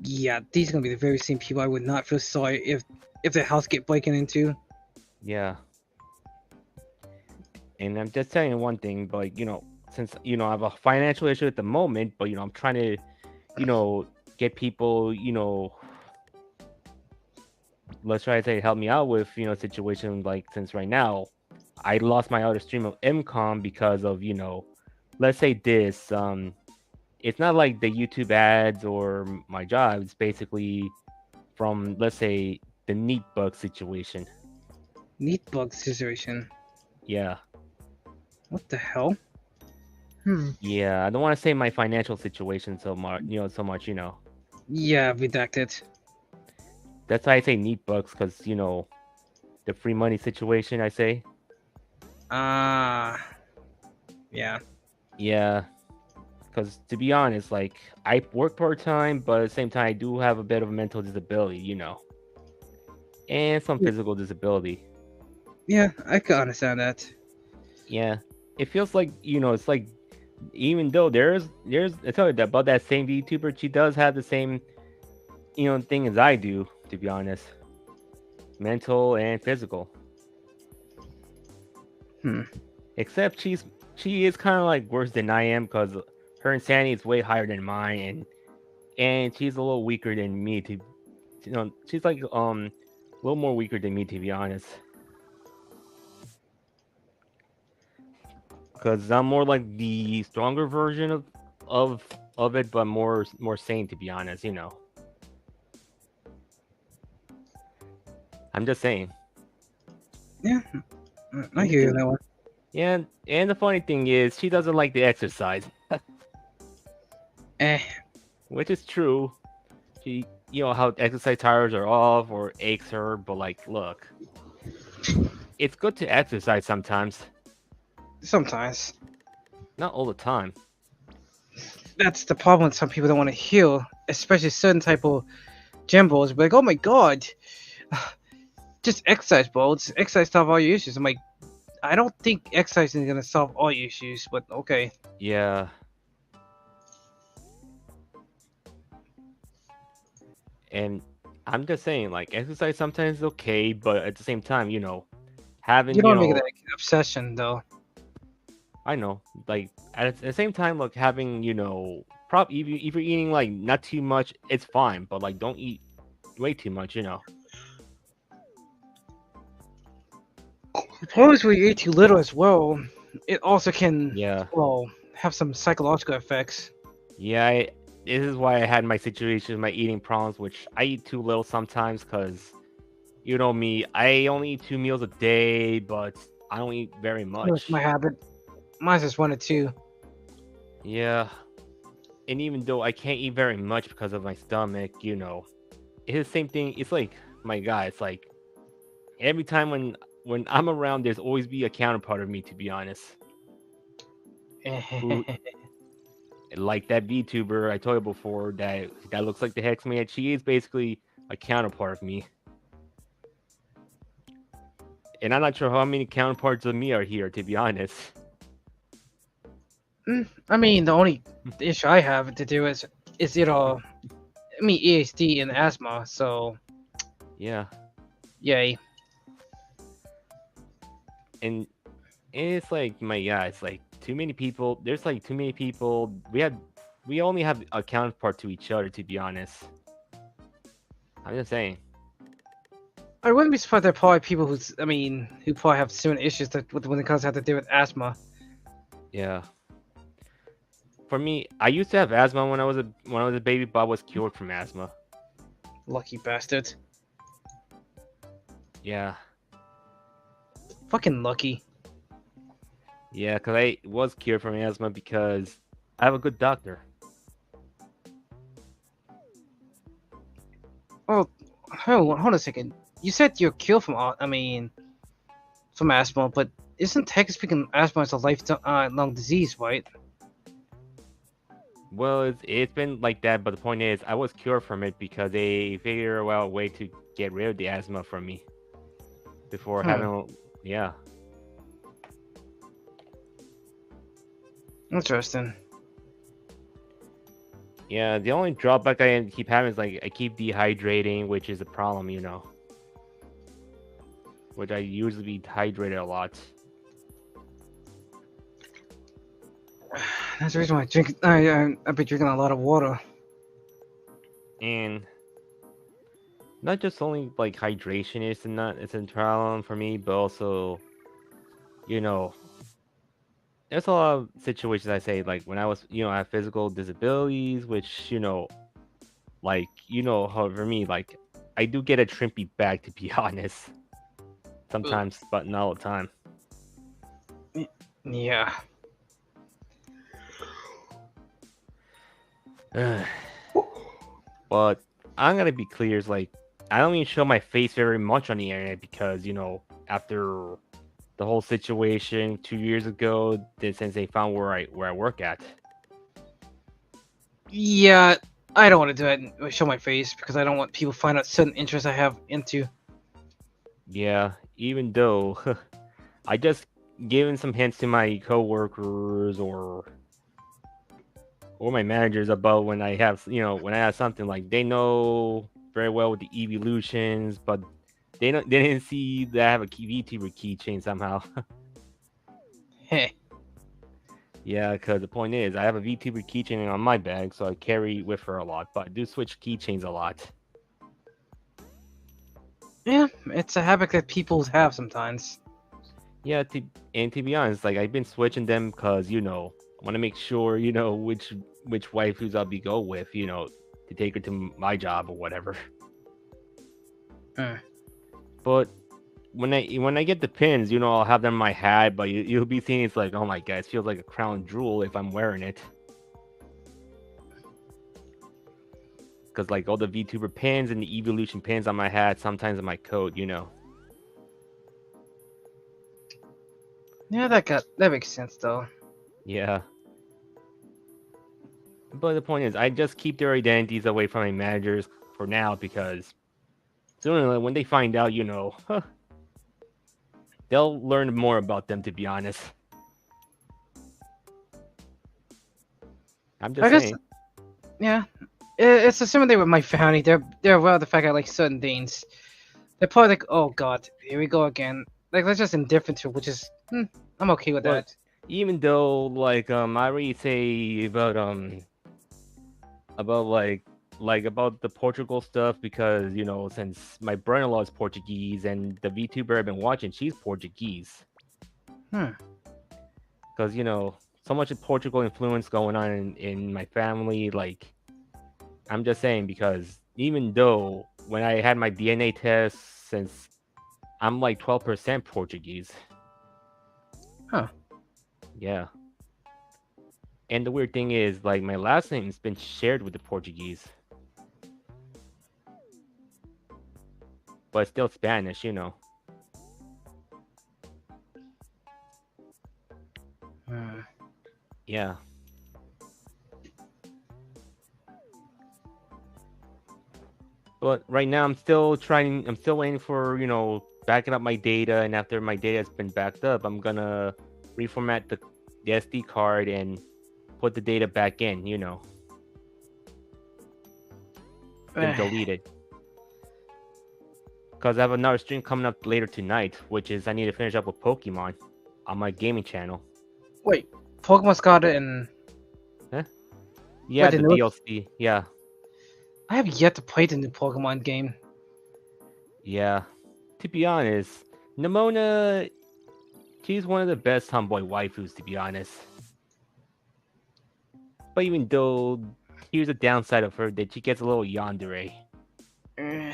Yeah, these are gonna be the very same people I would not feel sorry if their house get breaking into. Yeah. And I'm just telling you one thing, but since I have a financial issue at the moment, but I'm trying to, get people, let's try to say help me out with, situation like since right now, I lost my other stream of income because of, let's say this, it's not like the YouTube ads or my job. It's basically from let's say the neat bug situation. Neat bug situation. Yeah. What the hell? Yeah, I don't want to say my financial situation so much. Yeah, redacted. That's why I say neat bucks, because the free money situation. I say, Ah, yeah. yeah, because to be honest, like I work part time, but at the same time, I do have a bit of a mental disability, and some Yeah, physical disability. yeah, I can understand that. Yeah, it feels like it's like even though there's I tell you that about that same VTuber, she does have the same thing as I do. To be honest, mental and physical. Hmm. Except she is kind of like worse than I am because her insanity is way higher than mine, and she's a little weaker than me. She's like a little more weaker than me, to be honest. Because I'm more like the stronger version of of it, but more sane, to be honest. I'm just saying. Yeah, I And the hear you on thing, that one. yeah, and the funny thing is, she doesn't like the exercise, Eh, which is true. She, how exercise tires are off or aches her, but like, look, it's good to exercise sometimes, sometimes. not all the time. That's the problem with some people don't want to heal, especially certain type of gym bros. Be like, oh my god, just exercise, bro. Just exercise solve all your issues. I'm like, I don't think exercising is gonna solve all your issues, but okay. Yeah, and I'm just saying, like, exercise sometimes is okay, but at the same time, You having, don't make it an obsession though. I know, like, at the same time, like, having, if you're eating like not too much, it's fine, but like, don't eat way too much. The problem is when you eat too little as well, it also can, Yeah, well, have some psychological effects. yeah. This is why I had my situation, my eating problems, which I eat too little sometimes, cause you know me, I only eat 2 meals a day, but I don't eat very That's my much. habit. Mine's just 1 or 2. Yeah, and even though I can't eat very much because of my stomach, it's the same thing. It's like my guy. It's like every time when I'm around, there's always be a counterpart of me. To be honest, who like that VTuber I told you before that looks like the Hex Man. She is basically a counterpart of me. And I'm not sure how many counterparts of me are here, to be honest. I mean, the only issue I have to do is I mean ASD and asthma. So Yeah, yay. and it's like my yeah, it's like too many people. There's like too many people. We only have a counterpart to each other, to be honest. I'm just saying. I wouldn't be surprised there are probably people who probably have similar issues when it comes to have to do with asthma. Yeah. For me, I used to have asthma when I was a baby, but I was cured from asthma. Lucky bastard. Yeah. Fucking lucky. Yeah, because I was cured from asthma because I have a good doctor. Oh, hold on a second. You said you're cured from from asthma, but isn't technically speaking asthma is a lifelong disease, right? Well, it's been like that, but the point is, I was cured from it because they figured out a way to get rid of the asthma from me before Hmm. having, yeah. Interesting. Yeah, the only drawback I keep having is like I keep dehydrating, which is a problem, which I usually be dehydrated a lot. That's the reason why I've been drinking a lot of water. And not just only like hydration is not it's a problem for me, but also, you know, there's a lot of situations I say like when I was, I have physical disabilities, which, like, how for me, like I do get a trimpy back to be honest. Ugh. Sometimes, but not all the time. Yeah. But I'm gonna be clear, it's like I don't even show my face very much on the internet because, after the whole situation 2 years ago, since they found where I work at. Yeah, I don't want to do it and show my face because I don't want people to find out certain interests I have into. Yeah, even though I just given some hints to my coworkers or my managers about when I have, when I have something like they know very well with the evolutions, but they didn't see that I have a VTuber keychain somehow. Heh. Yeah, because the point is, I have a VTuber keychain on my bag, so I carry with her a lot, but I do switch keychains a lot. Yeah, it's a habit that people have sometimes. Yeah, to be honest, like I've been switching them because I want to make sure which waifus I'll be go with, to take her to my job or whatever. Uh, But when I get the pins, I'll have them in my hat, but you'll be seeing it's like, oh my god, it feels like a crown jewel if I'm wearing it. Because like all the VTuber pins and the evolution pins on my hat, sometimes on my coat. yeah, that makes sense though. Yeah. But the point is, I just keep their identities away from my managers for now because sooner when they find out, they'll learn more about them. To be honest, I'm I just guess saying. yeah, it's the same thing with my family. They're aware of the fact I like certain things. They're probably like, oh god, here we go again. Like they're just indifferent to, which is I'm okay with But that. even though I already say about about the Portugal stuff because since my brother-in-law is Portuguese and the VTuber I've been watching, she's Portuguese. Hmm. Because so much of Portugal influence going on in my family. Like I'm just saying because even though when I had my DNA test, since I'm like 12% Portuguese. Huh. Yeah. And the weird thing is, like, my last name's been shared with the Portuguese, but it's still Spanish. Hmm. Yeah. But right now, I'm still waiting for, backing up my data, and after my data has been backed up, I'm gonna reformat the SD card and put the data back in, then delete it. Because I have another stream coming up later tonight, which is I need to finish up with Pokemon on my gaming channel. Wait, Pokemon's got it in. Huh? Yeah, Wait, the DLC. Yeah. I have yet to play the new Pokemon game. Yeah. To be honest, Nimona, she's one of the best tomboy waifus, to be honest. But even though, here's a downside of her, that she gets a little yandere. And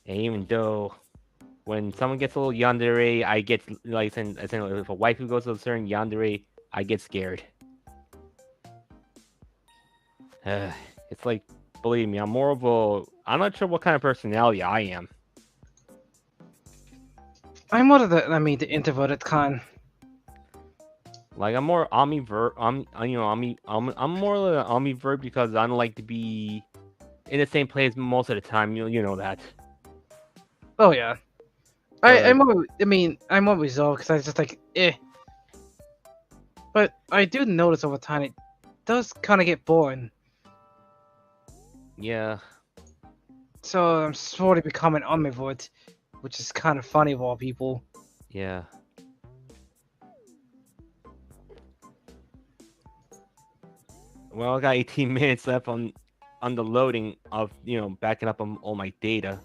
even though, when someone gets a little yandere, I get, like, if a waifu goes to a certain yandere, I get scared. It's like, believe me, I'm not sure what kind of personality I am. I'm more of the introverted kind. Like, I'm more ambivert. I'm more of an ambivert because I don't like to be in the same place most of the time. You know that. Oh yeah. I'm more reserved because I just like But I do notice over time it does kind of get boring. Yeah. So I'm slowly becoming omnivore, which is kind of funny of all people. Yeah. Well, I got 18 minutes left on the loading of backing up on all my data.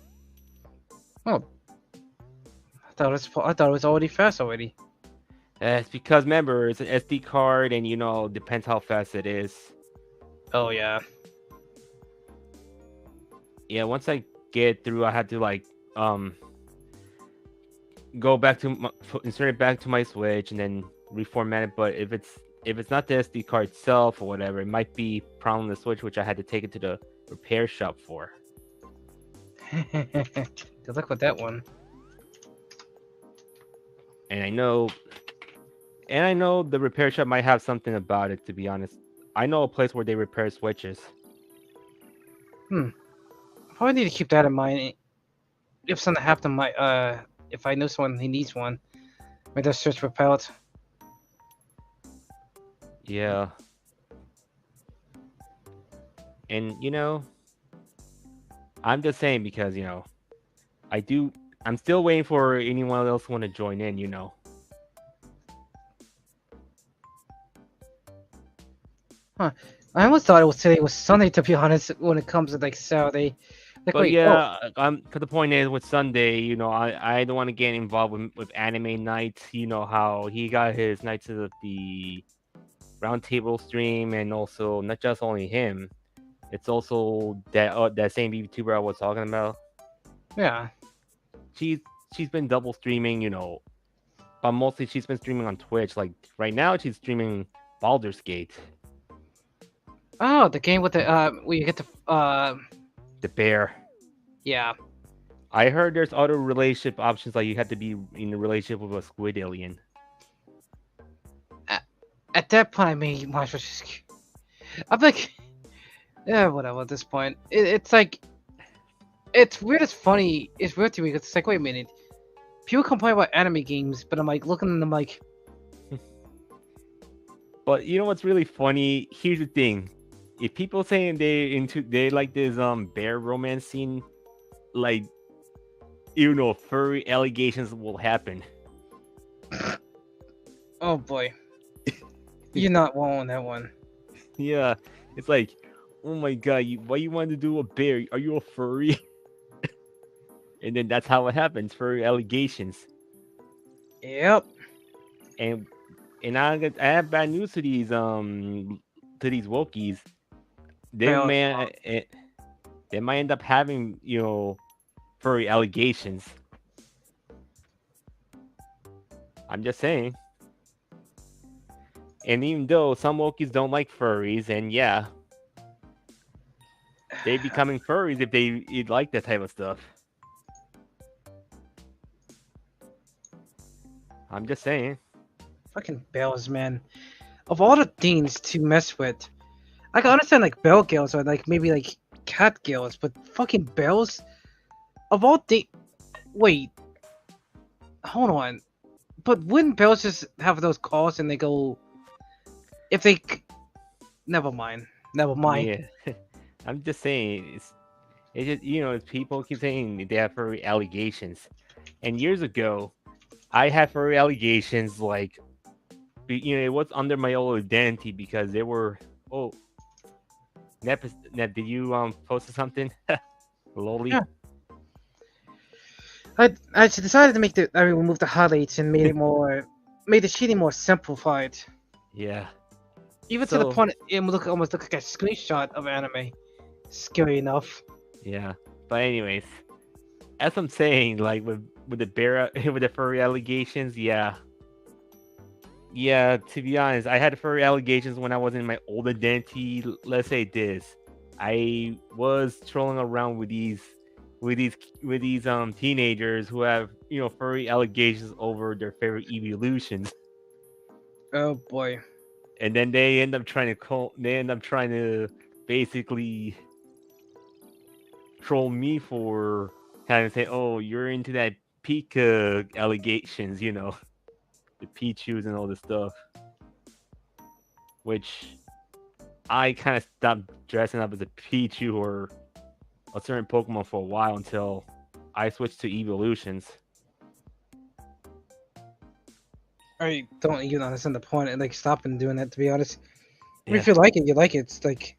Oh, I thought it was already fast already. It's because remember it's an SD card, and depends how fast it is. Oh yeah. Yeah, once I get through, I had to like go back to insert it back to my Switch and then reformat it. But if it's not the SD card itself or whatever, it might be problem with the Switch, which I had to take it to the repair shop for. Good luck with that one. And I know the repair shop might have something about it, to be honest. I know a place where they repair Switches. Probably need to keep that in mind. If something happened, if I know someone who needs one, maybe just search for pallets. Yeah. And I'm just saying because I'm still waiting for anyone else who want to join in. Huh. I almost thought today was Sunday, to be honest, when it comes to like Saturday. Like, But wait, yeah, the point is with Sunday, I don't want to get involved with anime nights. You know how he got his nights of the roundtable stream, and also not just only him, it's also that same YouTuber I was talking about. Yeah. She's been double streaming, but mostly she's been streaming on Twitch. Like right now, she's streaming Baldur's Gate. Oh, the game with the where you get the bear. Yeah. I heard there's other relationship options, like you have to be in a relationship with a squid alien. At that point, I mean, you might as well just. I'm like, yeah, whatever. At this point, it's like, it's weird. It's funny. It's weird to me because it's like, wait a minute. People complain about anime games, but I'm like looking at them like. But you know what's really funny? Here's the thing: if people saying they like this bear romance scene, like furry allegations will happen. Oh boy, you're not wrong on that one. Yeah, it's like, oh my god, why you want to do a bear? Are you a furry? And then that's how it happens, furry allegations. Yep. And I have bad news to these wokies. They might end up having furry allegations. I'm just saying. And even though some wokies don't like furries, and yeah, they becoming furries if they like that type of stuff. I'm just saying. Fucking bells, man. Of all the things to mess with, I can understand like bell girls or like maybe like cat girls, but fucking bells. of all the wait, hold on. But wouldn't Bells just have those calls and they go if they never mind. Never mind. Yeah, I'm just saying it's just it's people keep saying they have furry allegations, and years ago I had furry allegations like it was under my old identity because they were oh Nep, did you post something? Loli. Yeah. I decided to make remove the highlights and made the cheating more simplified. Yeah. Even to the So point it almost look like a screenshot of anime. Scary enough. yeah. But anyways, as I'm saying, like with the bear with the furry allegations, yeah. Yeah, to be honest, I had furry allegations when I was in my old identity. Let's say this. I was trolling around with these teenagers who have, furry allegations over their favorite evolutions. Oh boy. And then they end up trying to basically troll me for kind of say, "Oh, you're into that Pika allegations, the Pichus and all this stuff," which I kind of stopped dressing up as a Pichu or a certain Pokemon for a while until I switched to evolutions. I don't even understand the point and like stopping doing that to be honest. I mean, Yeah, if you like it, you like it. It's like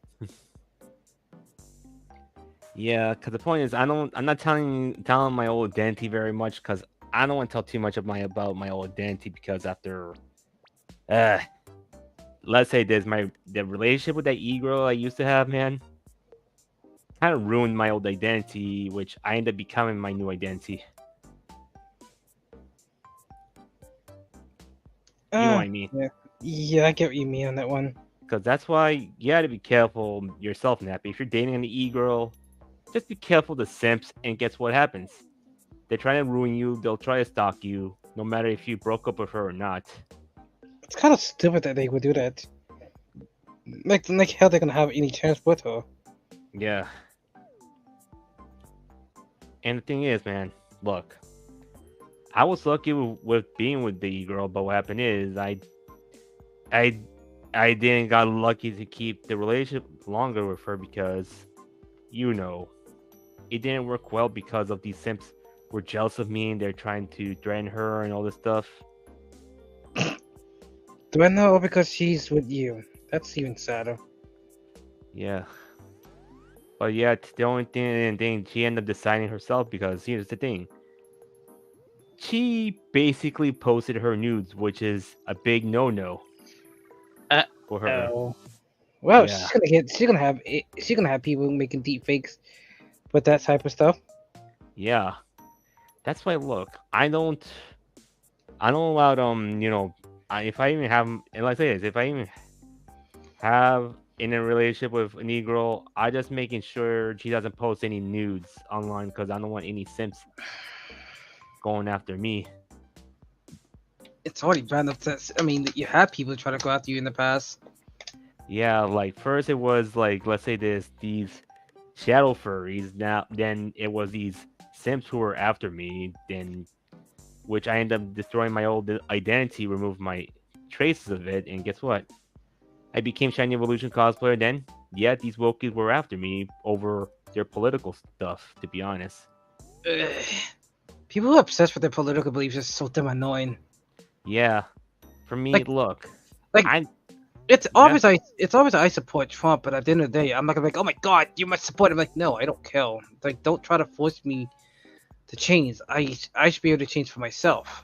yeah. Because the point is, I'm not telling my old identity very much because I don't want to tell too much about my old identity because after, uh, let's say the relationship with that e-girl I used to have, man, kind of ruined my old identity, which I ended up becoming my new identity. You know what I mean? yeah. Yeah, I get what you mean on that one. Because that's why you got to be careful yourself, Nappy. If you're dating an e-girl, just be careful of the simps, and guess what happens? They try to ruin you. They'll try to stalk you, no matter if you broke up with her or not. It's kind of stupid that they would do that. Like how they're gonna have any chance with her. Yeah. And the thing is, man, look, I was lucky with being with the e-girl, but what happened is I, I didn't got lucky to keep the relationship longer with her because, it didn't work well because of these simps were jealous of me and they're trying to threaten her and all this stuff. Do I know because she's with you? That's even sadder. Yeah. But yeah, the only thing she ended up deciding herself because here's the thing. She basically posted her nudes, which is a big no-no Uh for her. oh. Well, Yeah. she's gonna have people making deep fakes with that type of stuff. Yeah. That's why look, I don't allow them, if I even have, and like I say this, if I even have in a relationship with a Negro, I just making sure she doesn't post any nudes online because I don't want any simps going after me. It's already bad enough that I mean, you had people try to go after you in the past. Yeah, like first it was like let's say these shadow furries. Now then it was these simps who were after me. Then which I ended up destroying my old identity, removed my traces of it, and guess what? I became Shiny Evolution cosplayer. Then yeah, these wokies were after me over their political stuff. To be honest. Ugh. People who are obsessed with their political beliefs is so damn annoying. Yeah, for me, Like, look, like I it's yeah, obvious I support Trump, but at the end of the day, I'm not gonna be like, oh my god, you must support him. Like, no, I don't care. Like, don't try to force me to change. I should be able to change for myself.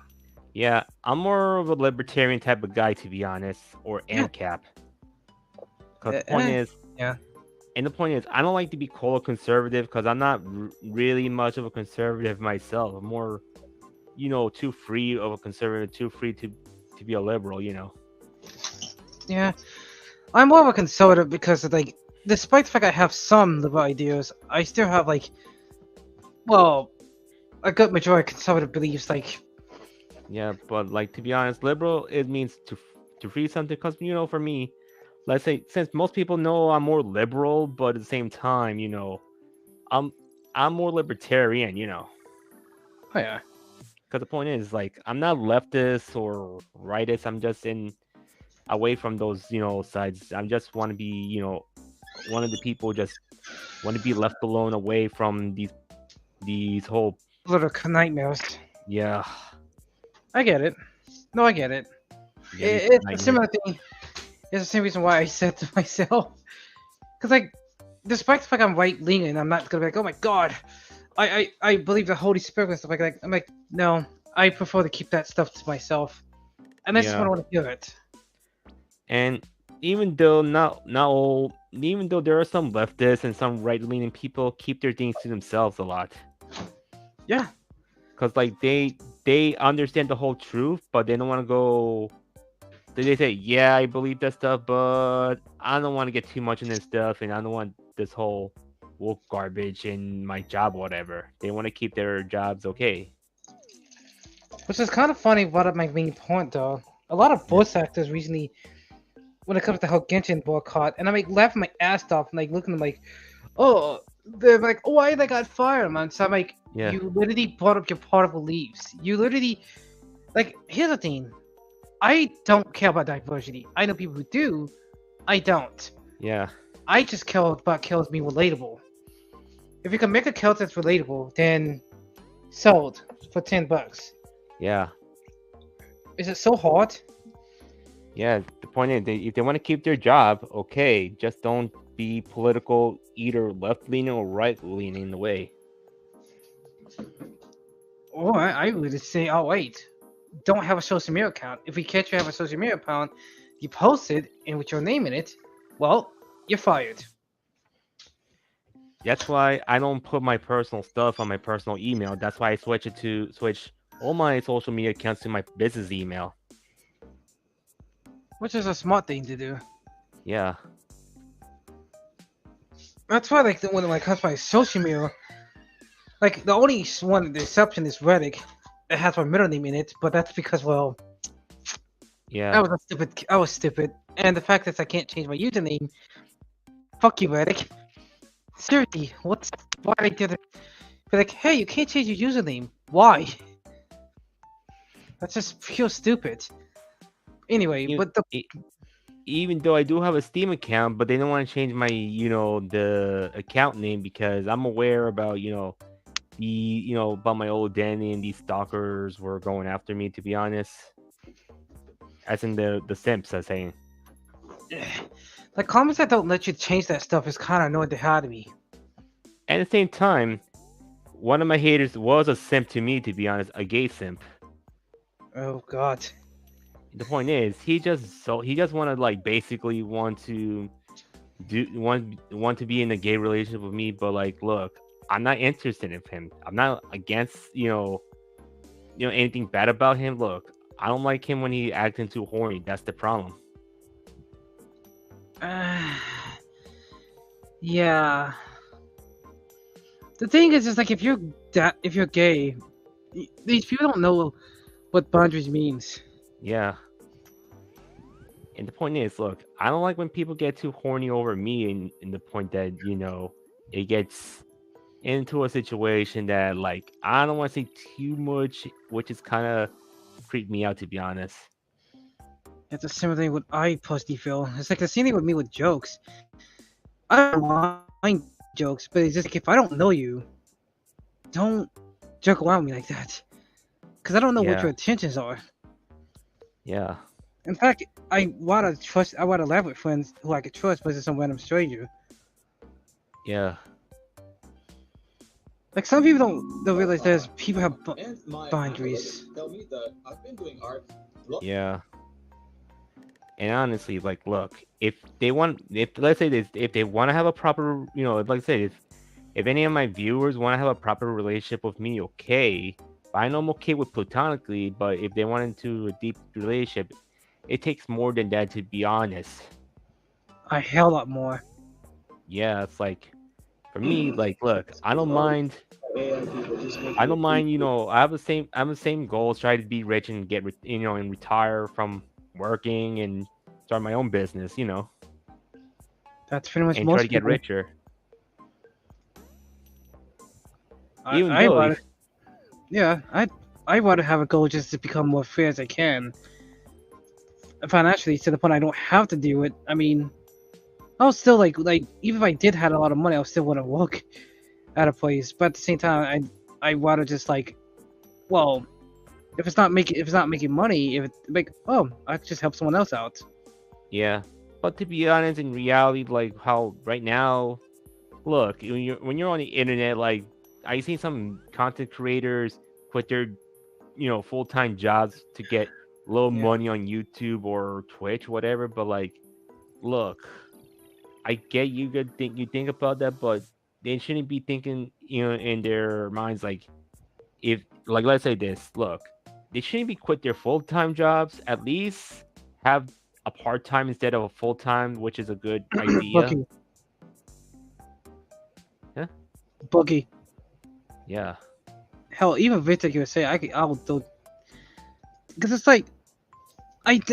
yeah, I'm more of a libertarian type of guy, to be honest, or Yeah. ANCAP. Because Uh, the point eh, is, yeah. and the point is, I don't like to be called a conservative because I'm not really much of a conservative myself. I'm more, too free of a conservative, too free to be a liberal. Yeah. I'm more of a conservative because like despite the fact I have some liberal ideas, I still have well, a good majority of conservative beliefs Yeah, but like to be honest, liberal it means to free something. Because for me, let's say since most people know I'm more liberal, but at the same time, I'm I'm more libertarian, Oh yeah. Because the point is, like, I'm not leftist or rightist. I'm just in away from those, sides. I just want to be, one of the people just want to be left alone away from these whole Little nightmares. yeah I get it. No, I get it. these It's a nightmares. similar thing. It's the same reason why I said to myself, because like, despite the fact I'm right leaning, I'm not gonna be like, oh my god, I believe the Holy Spirit and stuff like that. I'm like, no, I prefer to keep that stuff to myself, and that's just when Yeah, I want to hear it. and even though there are some leftists and some right-leaning people keep their things to themselves a lot, Yeah, because like they understand the whole truth, but they don't want to go. They say, yeah, I believe that stuff, but I don't want to get too much in this stuff, and I don't want this whole woke garbage in my job, or whatever. They want to keep their jobs okay. which is kind of funny. What my main point though, a lot of Yeah. voice actors recently, when it comes to how Genshin boycott, and I'm like laughing my ass off, and like looking at them like, oh, they're like, oh, why they got fired, man? So I'm like, Yeah. you literally brought up your particle leaves. You literally, like, here's the thing. I don't care about diversity. I know people who do. I don't. Yeah. I just care about kills being relatable. If you can make a kill that's relatable, then sold for $10. Yeah. Is it so hard? Yeah. The point is, if they want to keep their job, okay, just don't be political, either left-leaning or right-leaning in the way. Or I would just say, oh wait, don't have a social media account. If we catch you have a social media account, you post it and with your name in it, well, you're fired. That's why I don't put my personal stuff on my personal email. That's why I switch all my social media accounts to my business email. Which is a smart thing to do. Yeah. That's why, like, when it comes to my social media, like, the only one, the exception is Reddit. It has my middle name in it, but that's because, well, Yeah. I was stupid. And the fact that I can't change my username, fuck you, Reddit. Seriously, why they did it? Be like, hey, you can't change your username. Why? That's just pure stupid. Anyway, E- but the e- Even though I do have a Steam account, but they don't want to change my, the account name because I'm aware about, about my old Danny and these stalkers were going after me, to be honest. As in the simps, I'm saying. the comments that don't let you change that stuff is kind of annoying to hell to me. At the same time, one of my haters was a simp to me, to be honest, a gay simp. Oh god. The point is, he just want to like basically want to want to be in a gay relationship with me, but like, look, I'm not interested in him. I'm not against anything bad about him. Look, I don't like him when he acting too horny. That's the problem. Yeah. The thing is like if you're gay, these people don't know what boundaries means. Yeah. And the point is, look, I don't like when people get too horny over me, in the point that it gets into a situation that, like, I don't want to say too much, which is kind of creeped me out, to be honest. It's a similar thing with I personally feel. It's like the same thing with me with jokes. I don't mind jokes, but it's just like if I don't know you, don't joke around with me like that. Because I don't know what Yeah. your intentions are. Yeah. In fact, I want to laugh with friends who I could trust versus some random stranger. Yeah. Like some people don't realize there's people have boundaries. Yeah. And honestly, like, look, if let's say this, if they want to have a proper, like I said, if any of my viewers want to have a proper relationship with me, okay. I know I'm okay with platonically, but if they want into a deep relationship, it takes more than that, to be honest. A hell lot more. Yeah, it's like, for me, like, look, I don't mind. I have the same goals. Try to be rich and and retire from working and start my own business. That's pretty much And try most to get people. richer. Even I though want if yeah, I want to have a goal just to become more fair as I can financially to the point I don't have to do it. I mean, I'll still like even if I did have a lot of money, I'll still want to work at a place. But at the same time, I want to just like, well, if it's not making money, if it like, oh, I could just help someone else out. yeah, but to be honest, in reality, like how right now, look, when you're on the internet, like I see some content creators quit their full-time jobs to get little Yeah. money on YouTube or Twitch, whatever. But like, look, I get you think about that, but they shouldn't be thinking, in their minds like if like let's say this, look, they shouldn't be quit their full-time jobs. At least have a part-time instead of a full-time, which is a good idea. Boogie, Yeah, boogie. yeah. Hell, even Victor could say I will do because it's like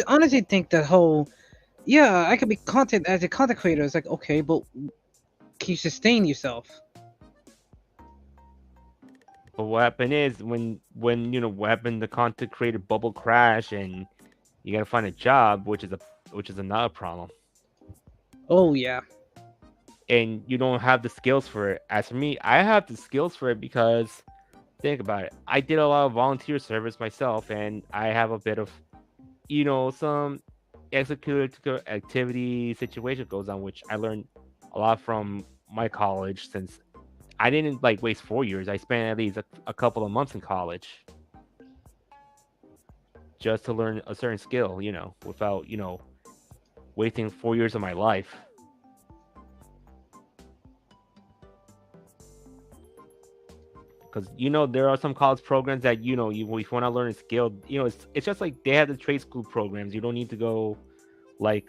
honestly think that whole yeah I could be content as a content creator. It's like okay, but can you sustain yourself? But what happened is when what happened, the content creator bubble crash and you gotta find a job, which is another problem. Oh yeah. And you don't have the skills for it. As for me, I have the skills for it because think about it. I did a lot of volunteer service myself, and I have a bit of some extracurricular activity situation goes on, which I learned a lot from my college since I didn't like waste 4 years. I spent at least a couple of months in college just to learn a certain skill, without, wasting 4 years of my life. Because there are some college programs that if you want to learn a skill, it's just like they have the trade school programs. You don't need to go like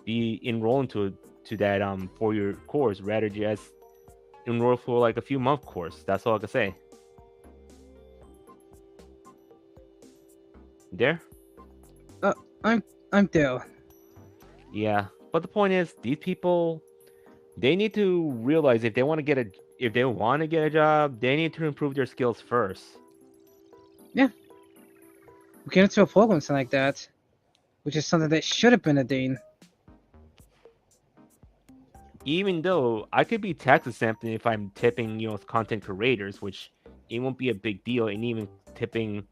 be enrolled to that 4 year course. Rather just enroll for like a few month course. That's all I can say. There? Uh, I'm there. Yeah. But the point is, these people, they need to realize if they want to get a job, they need to improve their skills first. Yeah, we get into a program something like that, which is something that should have been a thing. Even though I could be tax exempt if I'm tipping, content creators, which it won't be a big deal, and even tipping,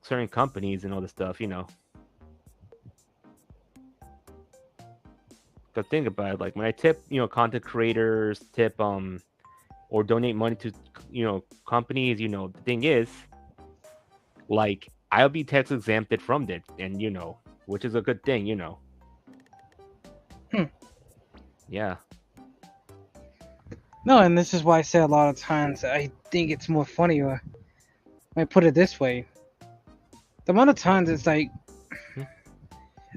certain companies and all this stuff. Because think about it, like when I tip, content creators, tip or donate money to, companies, the thing is, like I'll be tax exempted from it, and which is a good thing. Hmm. Yeah. No, and this is why I say a lot of times I think it's more funnier. I put it this way: the amount of times it's like, Hmm.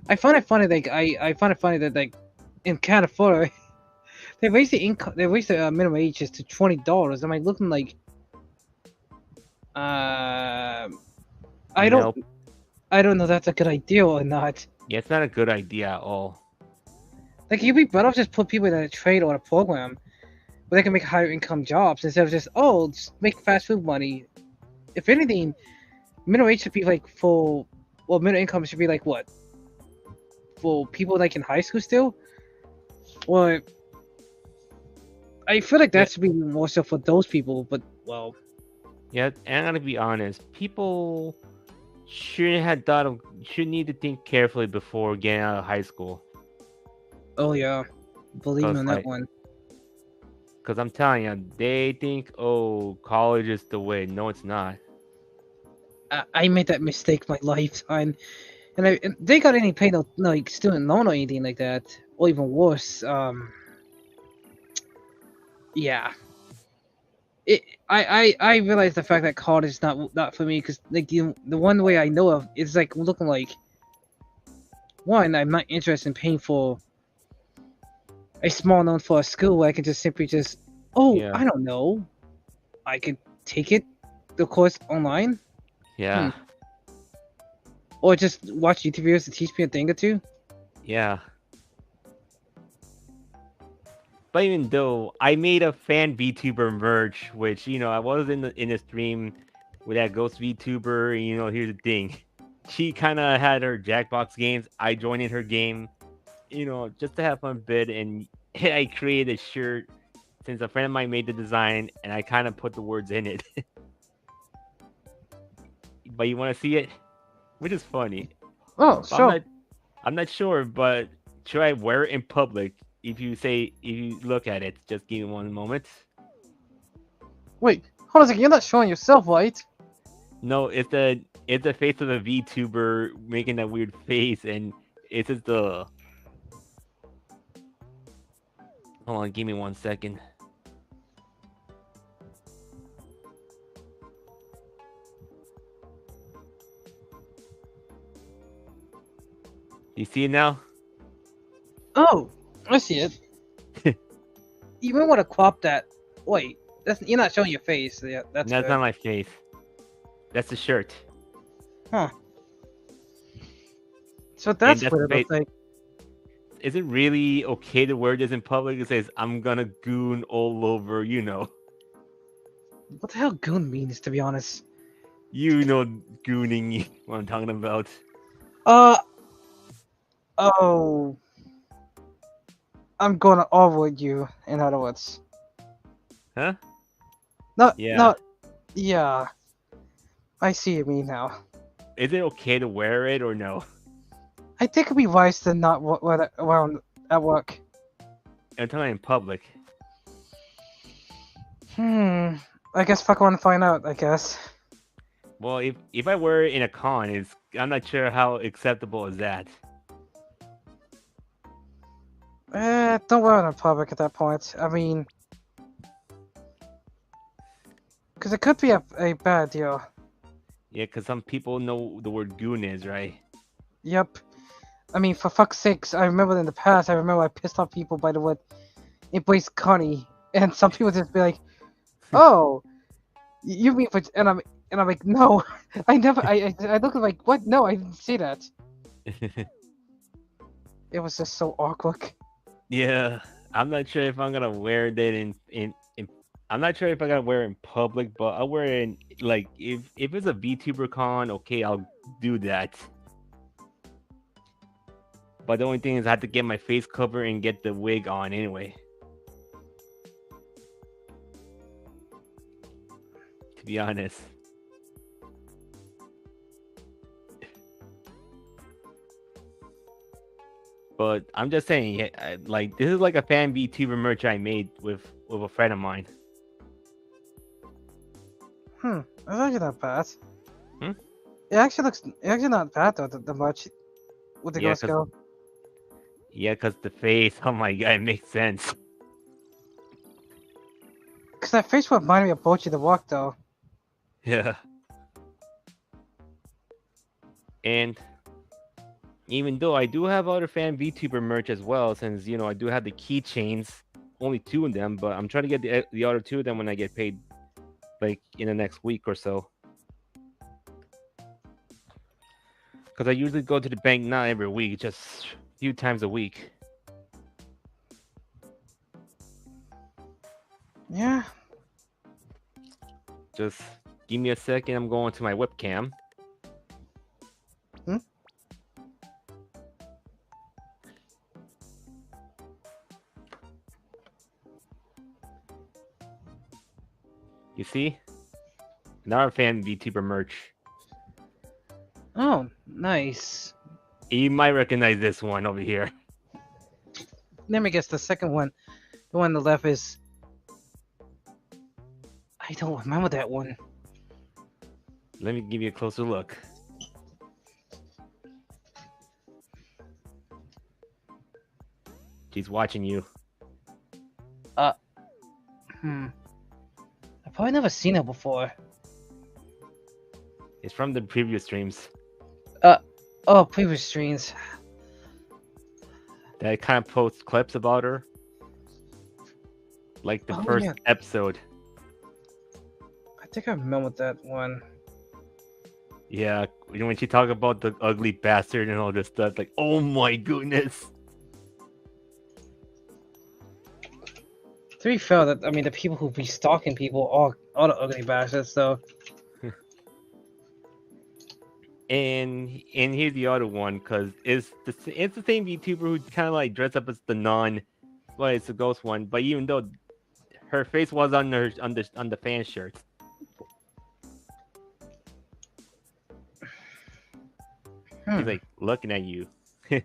I find it funny. Like I find it funny that like in California they raised the income, they raised the minimum ages to $20. Am I looking like, I don't, Nope. I don't know if that's a good idea or not. Yeah, it's not a good idea at all. Like you'd be better off just put people in a trade or a program where they can make higher income jobs instead of just just make fast food money. If anything, minimum wage should be like for, well, minimum income should be like what, for people like in high school still, or I feel like Yeah. that should be more so for those people. But well, Yeah, and I'm gonna be honest. People should need to think carefully before getting out of high school. oh yeah, believe me Cause on that like, one. cause I'm telling you, they think, oh, college is the way. No, it's not. I made that mistake my lifetime, and they got any pay no like student loan or anything like that, or even worse. Yeah, I realized the fact that college is not for me because like the one way I know of is like looking like, one, I'm not interested in paying for a small loan for a school where I can just simply just, oh, Yeah, I don't know, I could take it the course online. Hmm. yeah, Or just watch YouTube videos to teach me a thing or two. yeah. But even though I made a fan VTuber merch, which I was in the stream with that ghost VTuber. And, here's the thing, she kind of had her Jackbox games. I joined in her game, just to have fun bit, and I created a shirt since a friend of mine made the design, and I kind of put the words in it. But you want to see it, which is funny. Oh, But I'm sure. not, I'm not sure, but should I wear it in public? If you look at it, just give me one moment. Wait, hold on a second. You're not showing yourself, right? No, it's the face of the VTuber making that weird face, and it's just the. Hold on, give me 1 second. You see it now? Oh, I see it. You might want to crop that. Wait, you're not showing your face. Yeah, that's That's good. not my face. That's the shirt. Huh. So that's that's what the it looks face. like. Is it really okay to wear this in public? It says, "I'm gonna goon all over," What the hell goon means, to be honest? Gooning, what I'm talking about. Oh. I'm gonna avoid you, in other words. Huh? No, Yeah. no, yeah. I see you mean now. Is it okay to wear it or no? I think it'd be wise to not wear it around at work. I'm talking in public. I guess fuck want to find out, I guess. Well, if I wear it in a con, I'm not sure how acceptable is that. Don't wear it in public at that point. I mean... Because it could be a bad deal. Yeah, because some people know the word goon is, right? Yep. I mean, for fuck's sakes, I remember in the past, I pissed off people by the word embrace Connie, and some people just be like, "Oh, you mean for?" And I'm like, "No, I never." I look like, "What? No, I didn't see that." It was just so awkward. Yeah, I'm not sure if I'm gonna wear that in I'm not sure if I'm gonna wear it in public, but I'll wear it in, like, if it's a VTuber con, okay, I'll do that. But the only thing is I have to get my face covered and get the wig on anyway. To be honest. But I'm just saying, like, this is like a fan VTuber merch I made with a friend of mine. It's actually not bad. Hmm? It actually not bad though. The much with the Yeah, ghost go. Yeah, cause the face. Oh my god, it makes sense. Cause that face would remind me of Bochi the Walk though. Yeah. And even though I do have other fan VTuber merch as well, since I do have the keychains, only 2 of them, but I'm trying to get the other 2 of them when I get paid, like in the next week or so. Because I usually go to the bank not every week, just a few times a week. Yeah. Just give me a second. I'm going to my webcam. You see? Another fan VTuber merch. Oh, nice. You might recognize this one over here. Let me guess. The second one, the one on the left is. I don't remember that one. Let me give you a closer look. She's watching you. I've probably never seen it before. It's from the previous streams. Oh, previous streams. That kind of posts clips about her. Like the first episode. I think I remember that one. Yeah, when she talked about the ugly bastard and all this stuff, like, oh my goodness. To be fair, that I mean, the people who be stalking people are the ugly bastards. So And here's the other one, cause it's the same VTuber who kind of like dressed up as the nun, but it's a ghost one. But even though her face was on the fan shirt, she's like looking at you, saying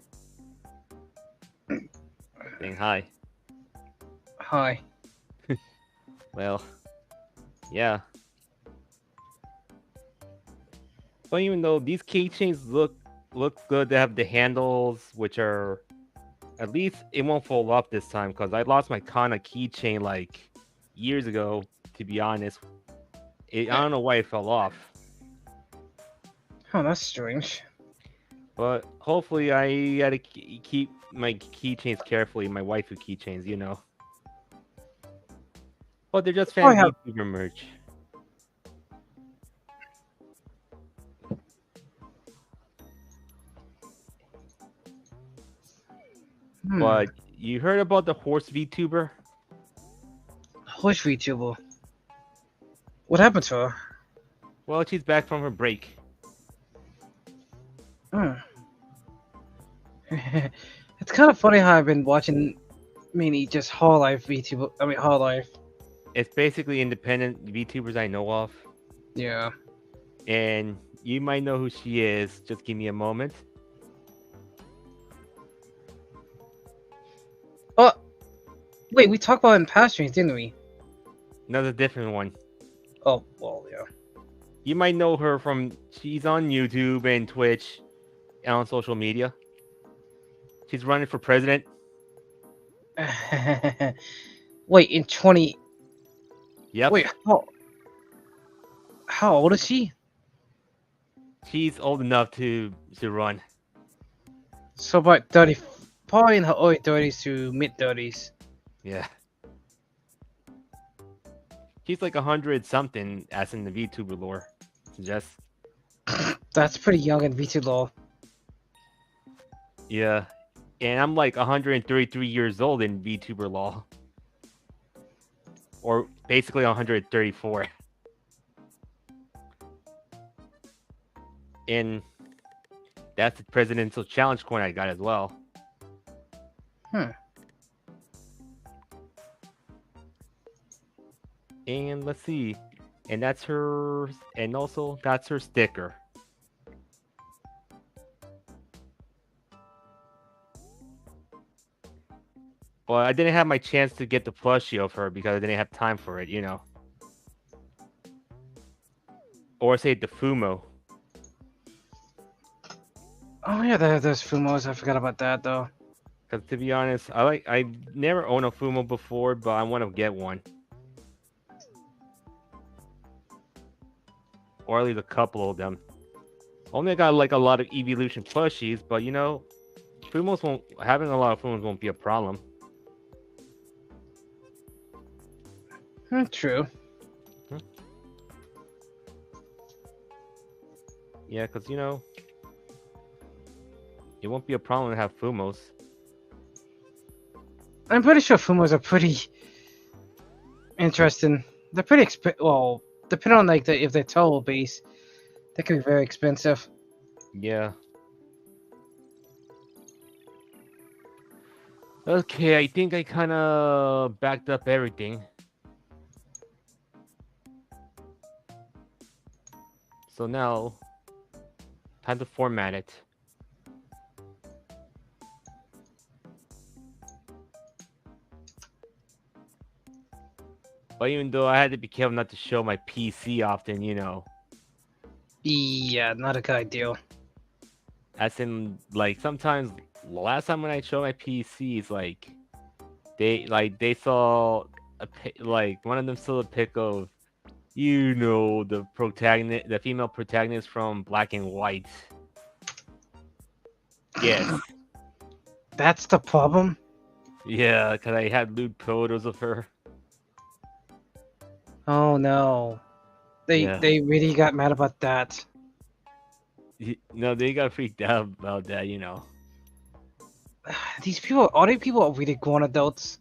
hi. Hi. Well, yeah. But even though these keychains look good, they have the handles, which are at least it won't fall off this time, because I lost my Kana keychain like years ago. To be honest, I don't know why it fell off. Oh, that's strange. But hopefully, I gotta keep my keychains carefully. My waifu keychains, you know. But they're just fan VTuber merch. But you heard about the horse VTuber? Horse VTuber. What happened to her? Well, she's back from her break. It's kind of funny how I've been watching mainly just Hololive VTuber. I mean, Hololive. It's basically independent VTubers I know of. Yeah. And you might know who she is. Just give me a moment. Oh, wait, we talked about it in past streams, didn't we? Another different one. Oh, well, yeah. You might know her from, she's on YouTube and Twitch and on social media. She's running for president. Wait, in 20... Yep. Wait, how old is she? She's old enough to run. So about 30, probably in her early 30s to mid 30s. Yeah. She's like 100 something, as in the VTuber lore suggests. That's pretty young in VTuber lore. Yeah. And I'm like 133 years old in VTuber law. Or basically 134. And that's the presidential challenge coin I got as well. And let's see. And that's her, and also that's her sticker. But I didn't have my chance to get the plushie of her because I didn't have time for it, you know. Or say the Fumo. Oh yeah, there's Fumos. I forgot about that though. Because to be honest, I never owned a Fumo before, but I want to get one. Or at least a couple of them. Only got like a lot of evolution plushies, but you know, Fumos won't, having a lot of Fumos won't be a problem. True. Yeah, because you know, it won't be a problem to have Fumos. I'm pretty sure Fumos are pretty interesting. They're pretty well, depending on like if they're total base, they can be very expensive. Yeah. Okay, I think I kind of backed up everything. So now, time to format it. But even though I had to be careful not to show my PC often, you know. Yeah, not a good idea. As in, like, sometimes, last time when I showed my PCs, like, they saw, like, one of them saw a pic of, you know, the protagonist, the female protagonist from Black and White. Yes. That's the problem? Yeah, because I had lewd photos of her. Oh no. They really got mad about that. No, they got freaked out about that, you know. These people, are really grown adults?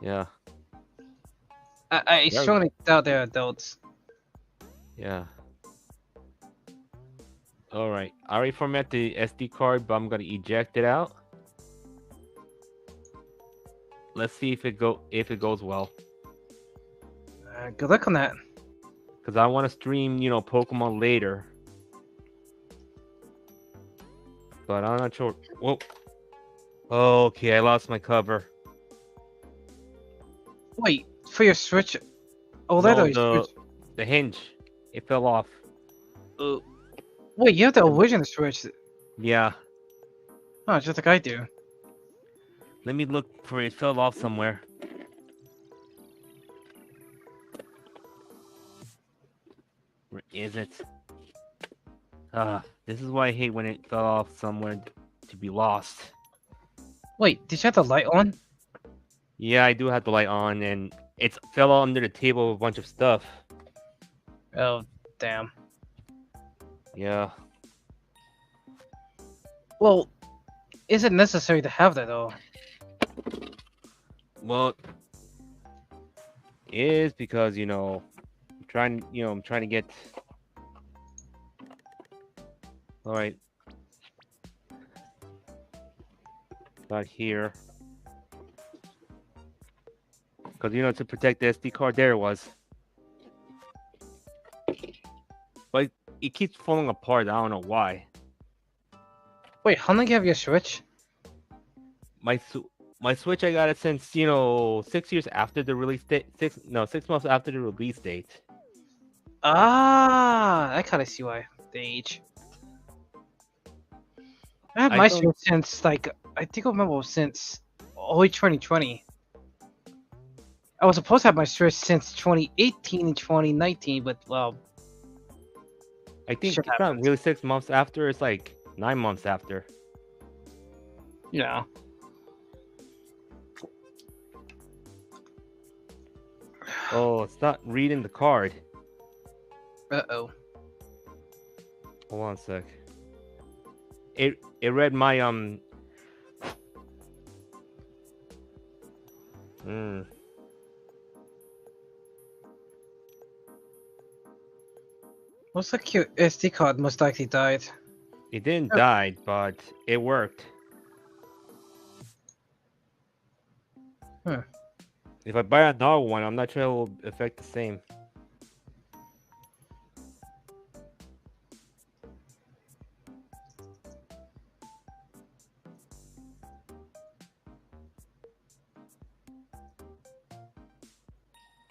Yeah. I Very. strongly doubt they're adults. Yeah. All right. I already format the SD card, but I'm gonna eject it out. Let's see if it goes well. Good luck on that. Cause I want to stream, Pokemon later. But I'm not sure. Whoa. Okay, I lost my cover. Wait, for your Switch OLED No, or your Switch? the hinge. It fell off. Uh, Wait, you have the original Switch. Yeah. Oh, just like I do. Let me look for it. It fell off somewhere. Where is it? This is why I hate when it fell off somewhere to be lost. Wait, did you have the light on? Yeah, I do have the light on, and it fell under the table with a bunch of stuff. Oh, damn. Yeah. Well, is it necessary to have that though? Well, it is because I'm trying to get. All right. Not here. Because to protect the SD card, there it was. But it keeps falling apart. I don't know why. Wait, how long do you have your Switch? My my Switch, I got it since 6 years after the release date. 6 months after the release date. Ah, I kind of see why. The age. I have I my don't. Switch since I think I remember since early 2020. I was supposed to have my Switch since 2018 and 2019, but well, I think shit it's not happens. really 6 months after. It's like 9 months after. You know. Oh, it's not reading the card. Uh-oh. Hold on a sec. It read my Hmm. Looks like your SD card most likely died. It didn't Oh. die, but it worked. Hmm. If I buy another one, I'm not sure it will affect the same.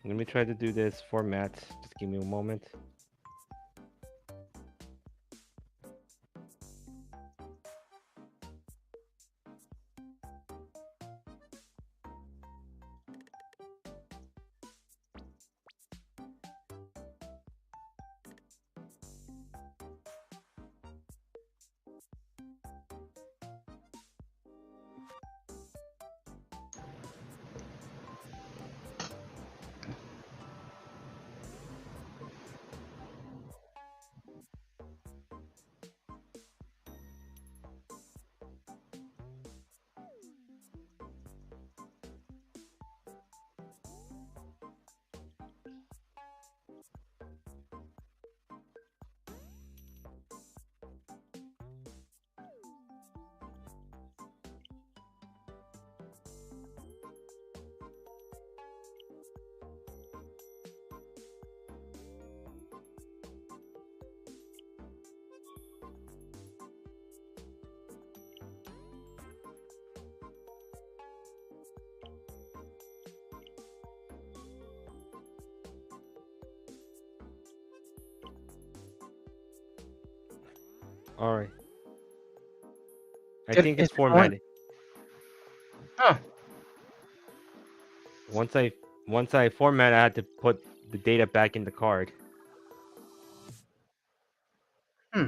Let me try to do this format. Just give me a moment. All right. I think it's Is it on? formatted. Huh. Once I format, I had to put the data back in the card. Hmm.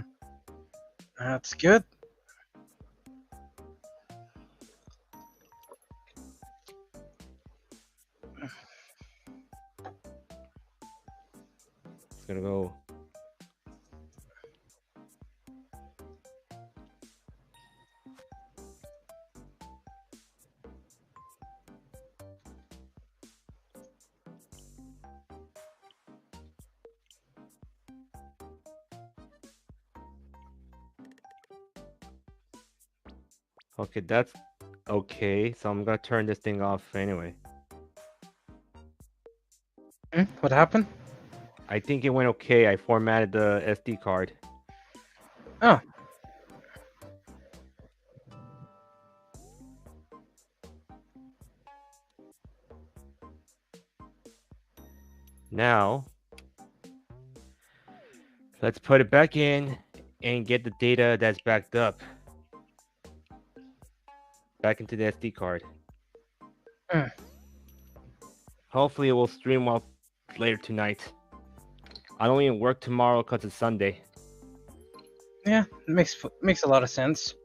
That's good. It's gonna go. Okay, that's okay. So I'm gonna turn this thing off anyway. What happened? I think it went okay. I formatted the SD card. Oh, Now, let's put it back in and get the data that's backed up back into the SD card. mm. Hopefully, it will stream well later tonight. I don't even work tomorrow because it's Sunday. Yeah, makes a lot of sense.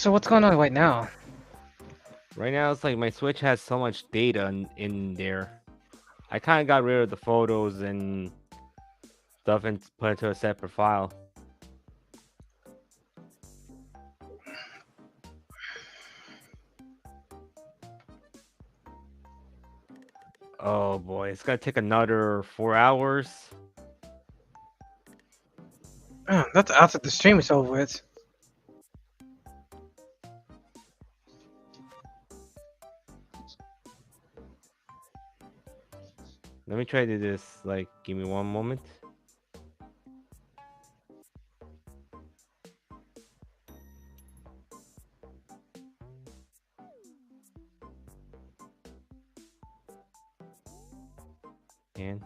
So what's going on right now? Right now, it's like my Switch has so much data in there. I kind of got rid of the photos and stuff and put it into a separate file. Oh boy, it's gonna take another 4 hours. That's after the stream is over with. Let me try to do this. Like, give me one moment. And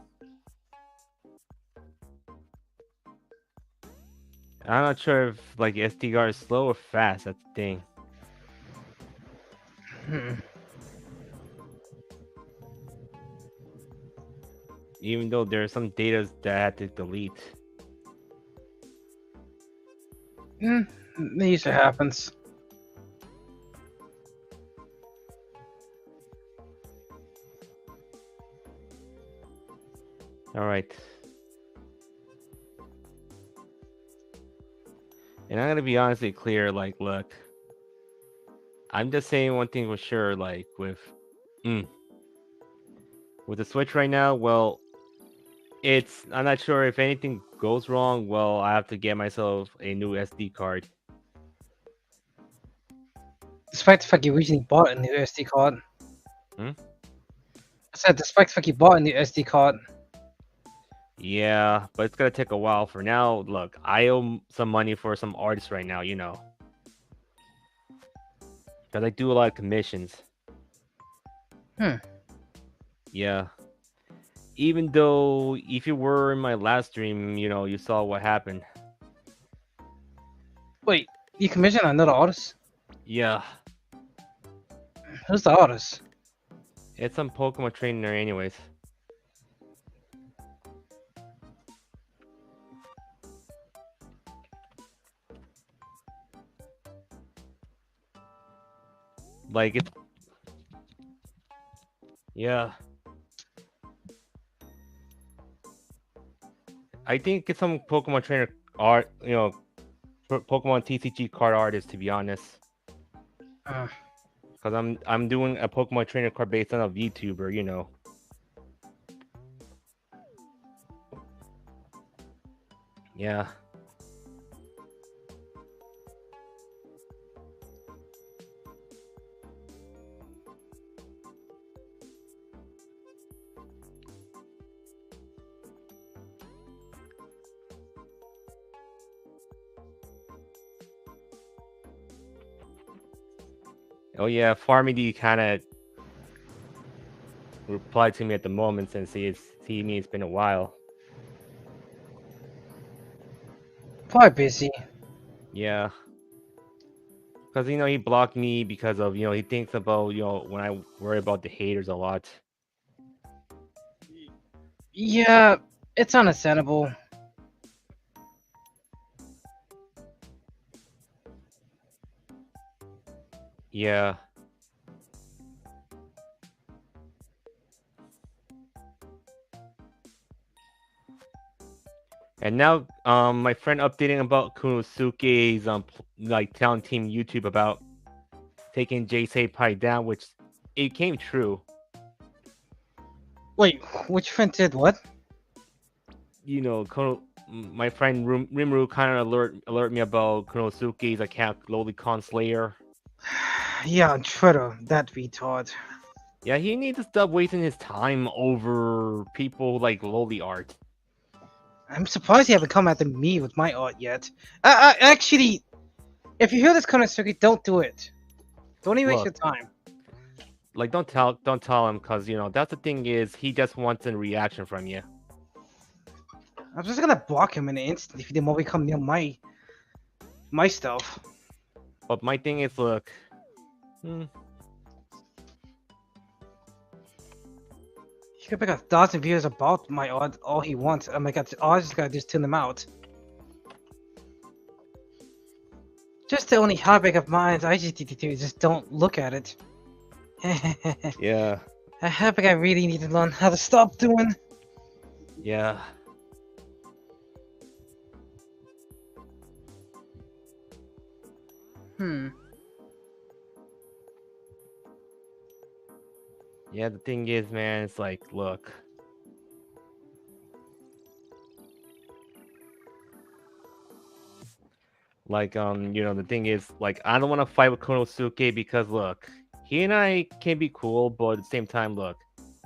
I'm not sure if like SD card is slow or fast. That's the thing. Hmm. Even though there's some data that I had to delete. That usually happens. All right. And I'm gonna be honestly clear. Like, look, I'm just saying one thing for sure. Like mm, with the Switch right now, well, I'm not sure if anything goes wrong. Well, I have to get myself a new SD card. Despite the fact you recently bought a new SD card. Hmm? I said despite the fact you bought a new SD card. Yeah, but it's gonna take a while. For now, look, I owe some money for some artists right now. Because I do a lot of commissions. Hmm. Yeah. Even though if you were in my last stream, you saw what happened. Wait, you commissioned another artist? Yeah. Who's the artist? It's some Pokemon trainer anyways. Like it's yeah. I think it's some Pokemon trainer art, Pokemon TCG card artist to be honest. Uh, Cause I'm doing a Pokemon trainer card based on a VTuber. Yeah. Oh yeah, Farmedy kind of replied to me at the moment since he's seen me. It's been a while. Probably busy. Yeah. Because he blocked me because of he thinks about when I worry about the haters a lot. Yeah, it's understandable. Yeah. And now, my friend updating about Kunosuke's like telling Team YouTube about taking J Senpai down, which it came true. Wait, which friend did what? My friend Rimuru kind of alert me about Kunosuke's account, lowly con slayer. Yeah, on Twitter, that retard. Yeah, he needs to stop wasting his time over people like lowly art. I'm surprised he haven't come after me with my art yet. Actually, if you hear this kind of circuit, don't do it. Don't even waste Look, your time. like don't tell him, because that's the thing is he just wants a reaction from you. I'm just gonna block him in an instant if he didn't want me to come near my stuff. But my thing is, look, hmm, He could make 1,000 videos about my art all he wants. I'm like, I just gotta just tune them out. Just the only hobby of mine I just need to do is just don't look at it. yeah, A habit I really need to learn how to stop doing. yeah. Hmm. Yeah, the thing is, man, it's like, look. Like, the thing is, like, I don't want to fight with Konosuke because, look, he and I can be cool, but at the same time, look,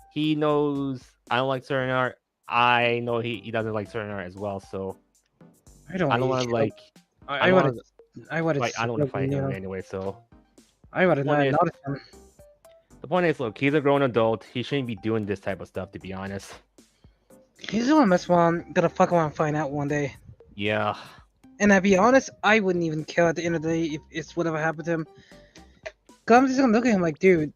he knows I don't like certain art. I know he doesn't like certain art as well, so I don't I don't really want to, care. like, I I don't would want I would to have fight, I don't want to fight him anyway, so I would the have point not is, noticed him. look, he's a grown adult. He shouldn't be doing this type of stuff, to be honest. He's the one mess around, gonna fuck around and find out one day. Yeah, And to be honest, I wouldn't even care at the end of the day if it's whatever happened to him. Cause I'm just gonna look at him like, dude,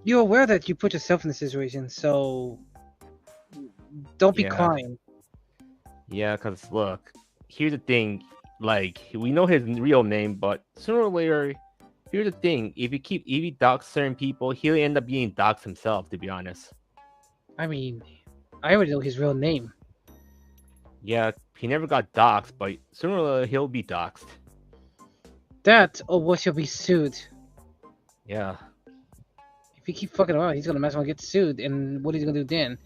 you're aware that you put yourself in this situation, so don't be yeah, crying. yeah, because, look, here's the thing. Like, we know his real name, but sooner or later, here's the thing: if he dox certain people, he'll end up being doxed himself. To be honest, I mean, I already know his real name. yeah, he never got doxed, but sooner or later he'll be doxed. That or worse, he'll be sued. Yeah, If he keep fucking around, he's gonna mess around and get sued, and what he's gonna do then?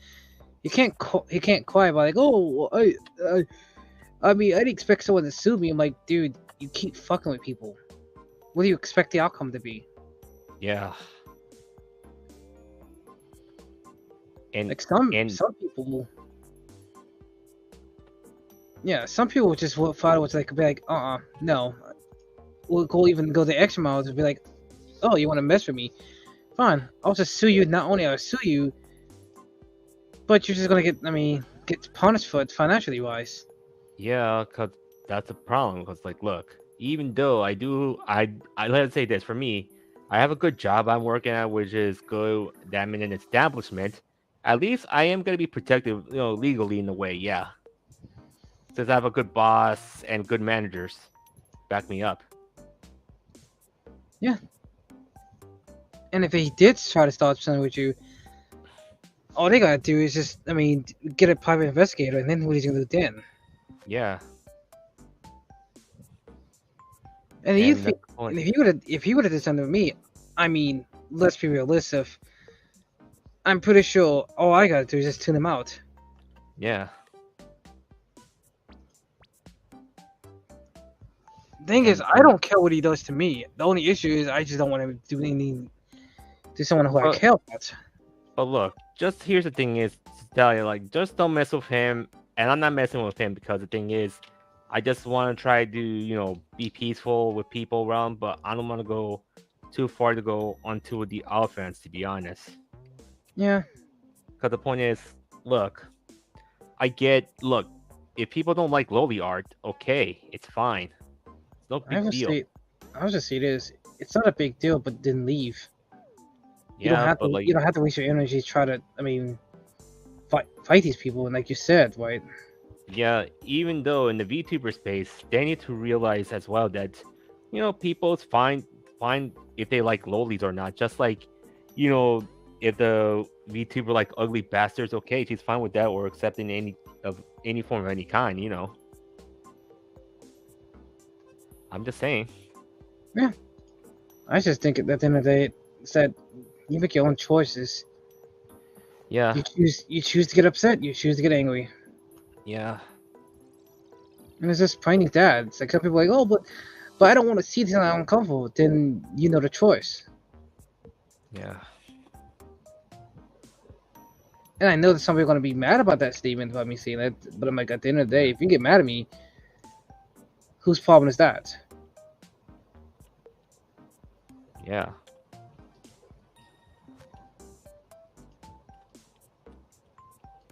He can't cry about like, oh, I mean, I'd expect someone to sue me. I'm like, dude, you keep fucking with people. What do you expect the outcome to be? yeah, and Like some and some people, yeah, some people just thought it was like be like, no, we'll go even go the extra miles and be like, oh, you want to mess with me? Fine, I'll just sue you. Not only I'll sue you, but you're just gonna get punished for it financially wise. yeah, cause that's a problem. Cause like, look, even though I let's say this for me, I have a good job I'm working at, which is good. That I'm in an establishment. At least I am gonna be protected, legally in a way. Yeah, since I have a good boss and good managers back me up. Yeah, and if he did try to start something with you, all they gotta do is just, get a private investigator, and then what he's gonna do then? Yeah, And and if that's the point. if he would have did something with me, let's be realistic. I'm pretty sure all I gotta do is just tune him out. Yeah, Thing is, and I don't care what he does to me. The only issue is I just don't want him to do anything to someone who I but care about. but look, just here's the thing is to tell you, like, just don't mess with him. And I'm not messing with him because the thing is, I just want to try to be peaceful with people around, but I don't want to go too far to go onto the offense, to be honest. Yeah, Because the point is, look, look, if people don't like lowly art, okay, it's fine. It's no I big will deal. say I'll just say this: it's not a big deal, but then leave. You don't Yeah, have but to. like, You don't have to waste your energy to try to. Fight these people. And like you said, right? yeah, even though in the VTuber space, they need to realize as well that, people's fine if they like lolies or not. Just like, if the VTuber like ugly bastards, okay, she's fine with that or accepting any form of any kind. I'm just saying. Yeah. I just think at the end of the day, it's that you make your own choices. Yeah, You choose to get upset. You choose to get angry. yeah, And it's just plain as that. It's like some people are like, oh, but I don't want to see this and I'm uncomfortable. Then you know the choice. yeah, And I know that some people are gonna be mad about that statement about me saying that, but I'm like, at the end of the day, if you get mad at me, whose problem is that? yeah,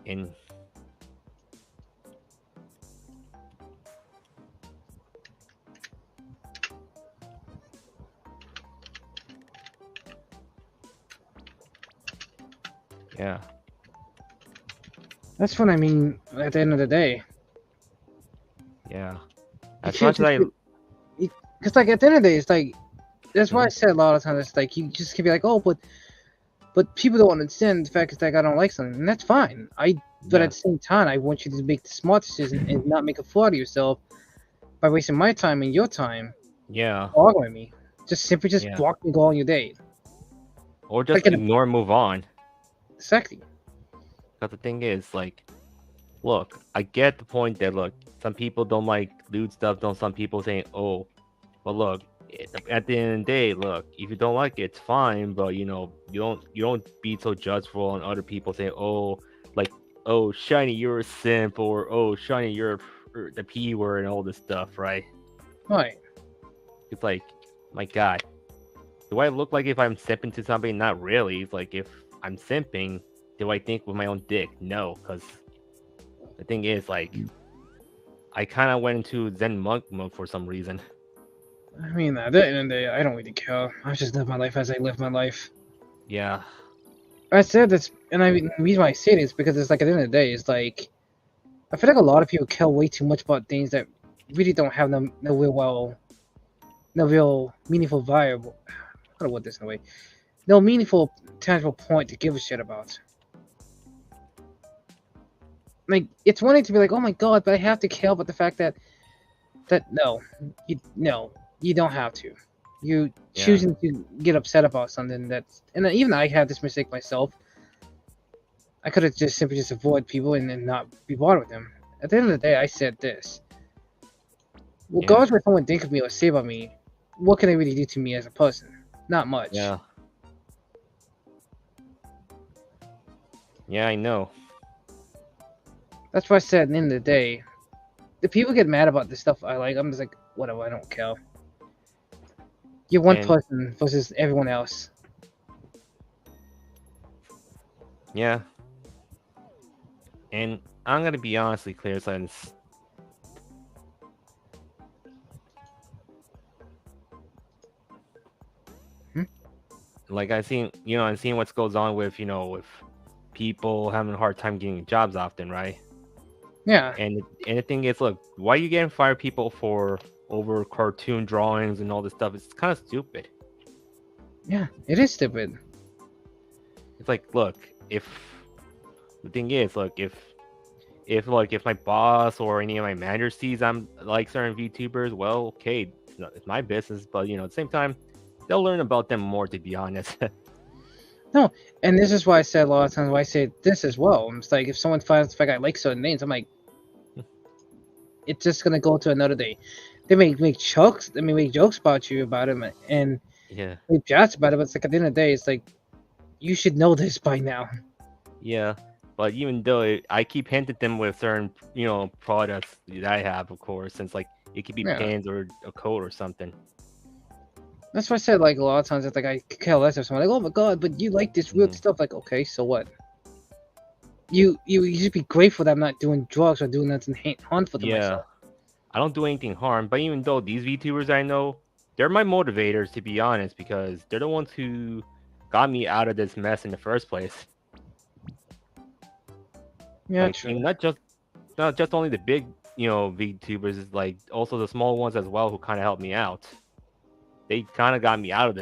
and yeah, That's what I mean. At the end of the day, yeah. you As can't much as just I, because like at the end of the day, it's like that's why I Mhm. said a lot of times. It's like you just can be like, oh, but people don't understand the fact is like I don't like something, and that's fine. But yeah, at the same time, I want you to make the smart decision and not make a fool out of yourself by wasting my time and your time yeah, arguing with me. Just simply just yeah, block me, go on your date. or Like just in a ignore and move on. exactly. Because the thing is, like, look, I get the point that look, some people don't like lewd stuff. Don't some people saying, oh, but look, at the end of the day, look, if you don't like it, it's fine. But you don't be so judgeful on other people saying, oh, like, oh, shiny, you're a simp, or oh, shiny, the p word and all this stuff, right? Right. It's like, my God, do I look like if I'm simping to somebody? Not really. It's like if I'm simping, do I think with my own dick? No, because the thing is, like, I kind of went into Zen monk mode for some reason. I mean, at the end of the day, I don't really care. I just live my life as I live my life. Yeah, I said this, and I mean, the reason why I say this is because it's like at the end of the day, it's like I feel like a lot of people care way too much about things that really don't have no real meaningful viable. How to word this in a way? No meaningful, tangible point to give a shit about. Like it's one thing to be like, oh my god, but I have to care about the fact that no, you don't have to. You yeah, choosing to get upset about something that's and then even I had this mistake myself. I could have just simply just avoid people and then not be bothered with them. At the end of the day, I said this. yeah, Regardless of what someone think of me or say about me, what can they really do to me as a person? Not much. yeah, yeah. I know. That's why I said at the end of the day, if people get mad about the stuff I like, I'm just like, whatever, I don't care. You're one And person versus everyone else. yeah, and I'm gonna be honestly clear, since Hmm? like I've seen what goes on with with people having a hard time getting jobs often, right? Yeah, And the thing is, look, why you getting fired people for over cartoon drawings and all this stuff? It's kind of stupid. yeah, it is stupid. It's like, look, if the thing is, look, if my boss or any of my managers sees I'm like certain VTubers, well, okay, it's my business. But at the same time, they'll learn about them more. To be honest, No, and this is why I said a lot of times why I say this as well. It's like if someone finds the fact I like certain names, I'm like, it's just gonna go to another day. They may make jokes, they may make jokes about you about him and yeah, make jokes about it, but it's like at the end of the day, it's like you should know this by now. yeah. But even though I keep hinting them with certain products that I have, of course, since like it could be Yeah. pens or a coat or something. That's why I said like a lot of times it's like I could care less if someone like, oh my god, but you like this weird Mhm. stuff. Like, okay, so what? You should be grateful that I'm not doing drugs or doing nothing harmful to Yeah, myself. I don't do anything harm. But even though these VTubers I know, they're my motivators, to be honest, because they're the ones who got me out of this mess in the first place. Yeah, Like, true. and not just only the big, VTubers, it's like also the small ones as well who kind of helped me out. They kind of got me out of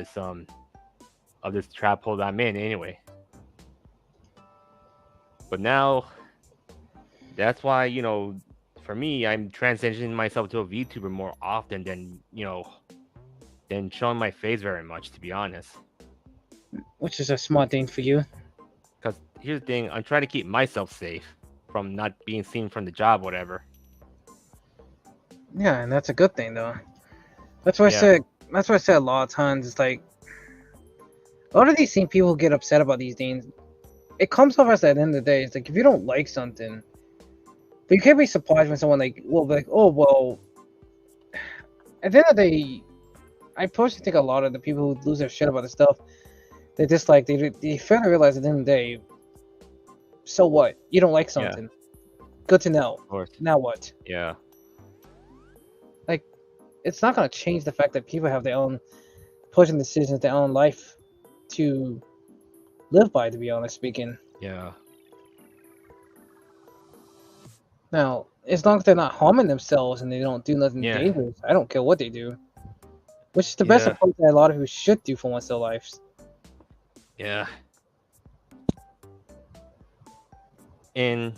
this trap hole that I'm in anyway. But now, that's why for me, I'm transitioning myself to a VTuber more often than showing my face very much, to be honest. Which is a smart thing for you. Because here's the thing, I'm trying to keep myself safe from not being seen from the job, whatever. Yeah, and that's a good thing though. That's why I Yeah, said. That's why I said a lot of times. It's like a lot of these same people who get upset about these things. It comes off as at the end of the day. It's like if you don't like something, but you can't be surprised when someone oh well. At the end of the day, I personally think a lot of the people who lose their shit about this stuff, they just like they fail to realize at the end of the day. So what? You don't like yeah, something. Good to know. of course. Now what? Yeah, Like, it's not gonna change the fact that people have their own personal decisions, their own life to live by. To be honest speaking. yeah, Now, as long as they're not harming themselves and they don't do nothing yeah, dangerous, I don't care what they do. Which is the best yeah, approach that a lot of people should do for once in their lives. yeah. And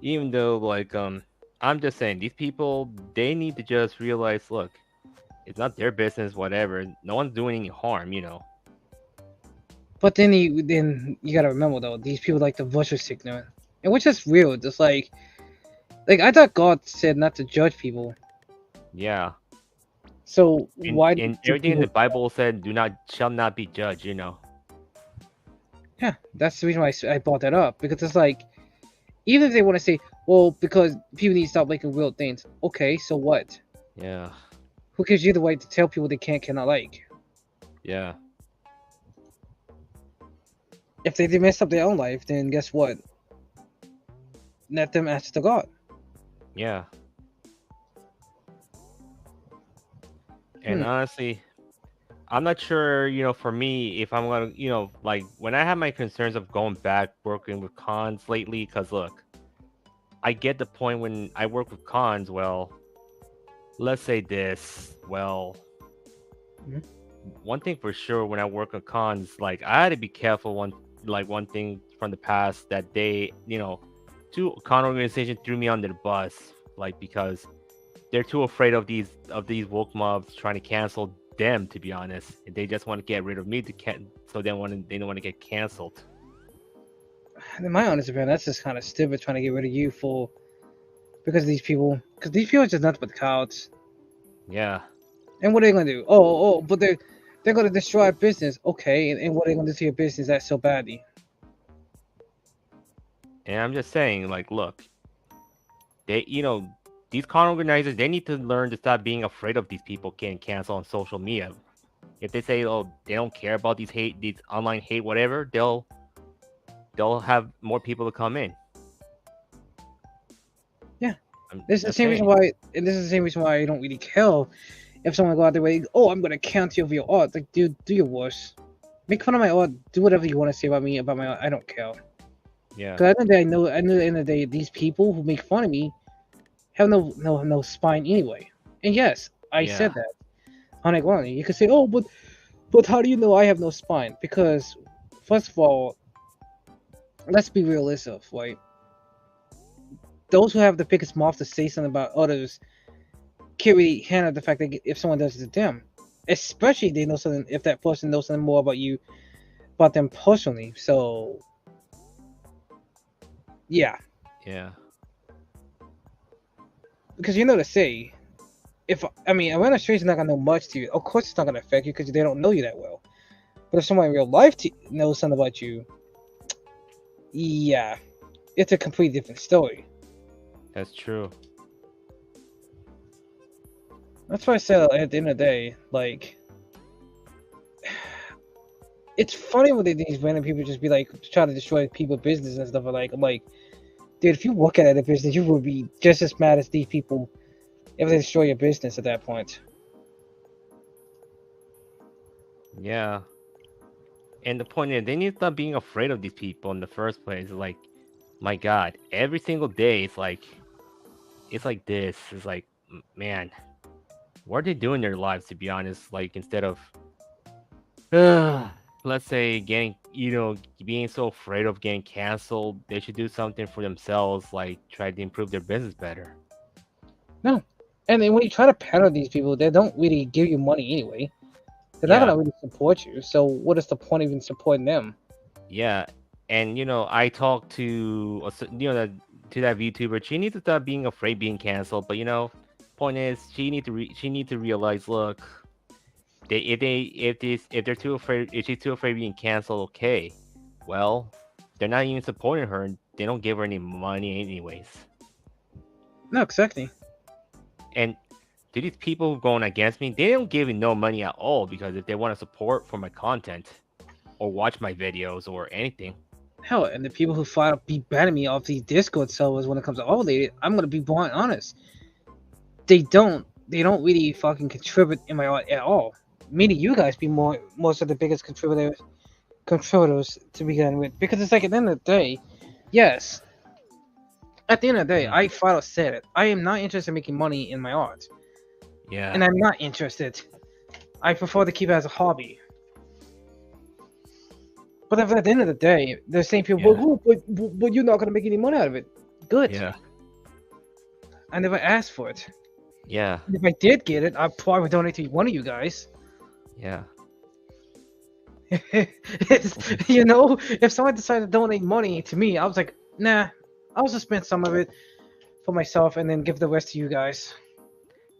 even though, like, I'm just saying, these people, they need to just realize, look, it's not their business, whatever. No one's doing any harm. But then you gotta remember though, these people like the virtue signal, and which is real. Just like I thought God said not to judge people. Yeah. So And, why and do everything in people? the Bible said, shall not be judged. Yeah, that's the reason why I brought that up, because it's like, even if they want to say, well, because people need to stop liking real things. Okay, so what? Yeah, Who gives you the right to tell people they cannot like? yeah, If they mess up their own life, then guess what? Let them ask to God. yeah. And honestly, I'm not sure, for me, if I'm gonna, like when I have my concerns of going back working with cons lately, because look, I get the point when I work with cons, well, let's say this, well, Mhm. one thing for sure when I work on cons, like I had to be careful one thing from the past that two con organizations threw me under the bus, like because they're too afraid of these woke mobs trying to cancel them. To be honest, they just want to get rid of me so they don't want to get canceled. In my honest opinion, that's just kind of stupid trying to get rid of you because these people are just nothing but cowards. Yeah, And what are they gonna do? But they're gonna destroy our business. Okay, and what are they gonna do to your business that so badly? and I'm just saying, like, look, they these con organizers, they need to learn to stop being afraid of these people getting canceled on social media. If they say, oh, they don't care about these online hate, whatever, they'll have more people to come in. Yeah, I'm this is the just same reason saying. why, and this is the same reason why I don't really care if someone go out their way. Oh, I'm gonna count you over your art. Like, dude, do your worst. Make fun of my art. Do whatever you want to say about me, about my art. I don't care. Yeah, Because at the end of the day, I know at the end of the day, these people who make fun of me have no spine anyway. And yes, I yeah, said that. Honestly, you could say, oh, but how do you know I have no spine? Because first of all, let's be realistic, right? Those who have the biggest mouth to say something about others can't really handle the fact that if someone does it to them, especially if they know something, if that person knows something more about you, about them personally. So, yeah, yeah, because you know to say, if I mean, a stranger not gonna know much to you. Of course, it's not gonna affect you because they don't know you that well. But if someone in real life knows something about you, yeah, it's a completely different story. that's true. That's why I said at the end of the day, like, it's funny when these random people just be like try to destroy people's business and stuff. I'm like, dude, if you work at a business, you would be just as mad as these people if they destroy your business at that point. Yeah. And the point is, they need to stop being afraid of these people in the first place. Like, my God, every single day, it's like this. It's like, man, what are they doing in their lives? To be honest, like instead of, let's say, getting, being so afraid of getting canceled, they should do something for themselves, like try to improve their business better. No. And then when you try to patter these people, they don't really give you money anyway. They're not Yeah, gonna really support you. So what is the point of even supporting them? yeah, and I talked to, to that VTuber. She needs to stop being afraid being canceled. But point is, she need to realize, look, if they're too afraid, if she's too afraid of being canceled, okay, well, they're not even supporting her, and they don't give her any money anyways. No, exactly. And to these people going against me, they don't give me no money at all, because if they want to support for my content or watch my videos or anything. Hell, and the people who flat out be banning me off these Discord servers when it comes to all lady, I'm gonna be blunt honest. They don't really fucking contribute in my art at all. Meaning you guys be most of the biggest contributors to begin with. Because it's like at the end of the day, yes. At the end of the day, Mhm. I flat out said it. I am not interested in making money in my art. Yeah, And I'm not interested. I prefer to keep it as a hobby. But if at the end of the day, the same people, yeah, but you're not gonna make any money out of it. Good. yeah, I never asked for it. yeah, And if I did get it, I'd probably donate to one of you guys. yeah. If someone decided to donate money to me, I was like, nah, I'll just spend some of it for myself and then give the rest to you guys.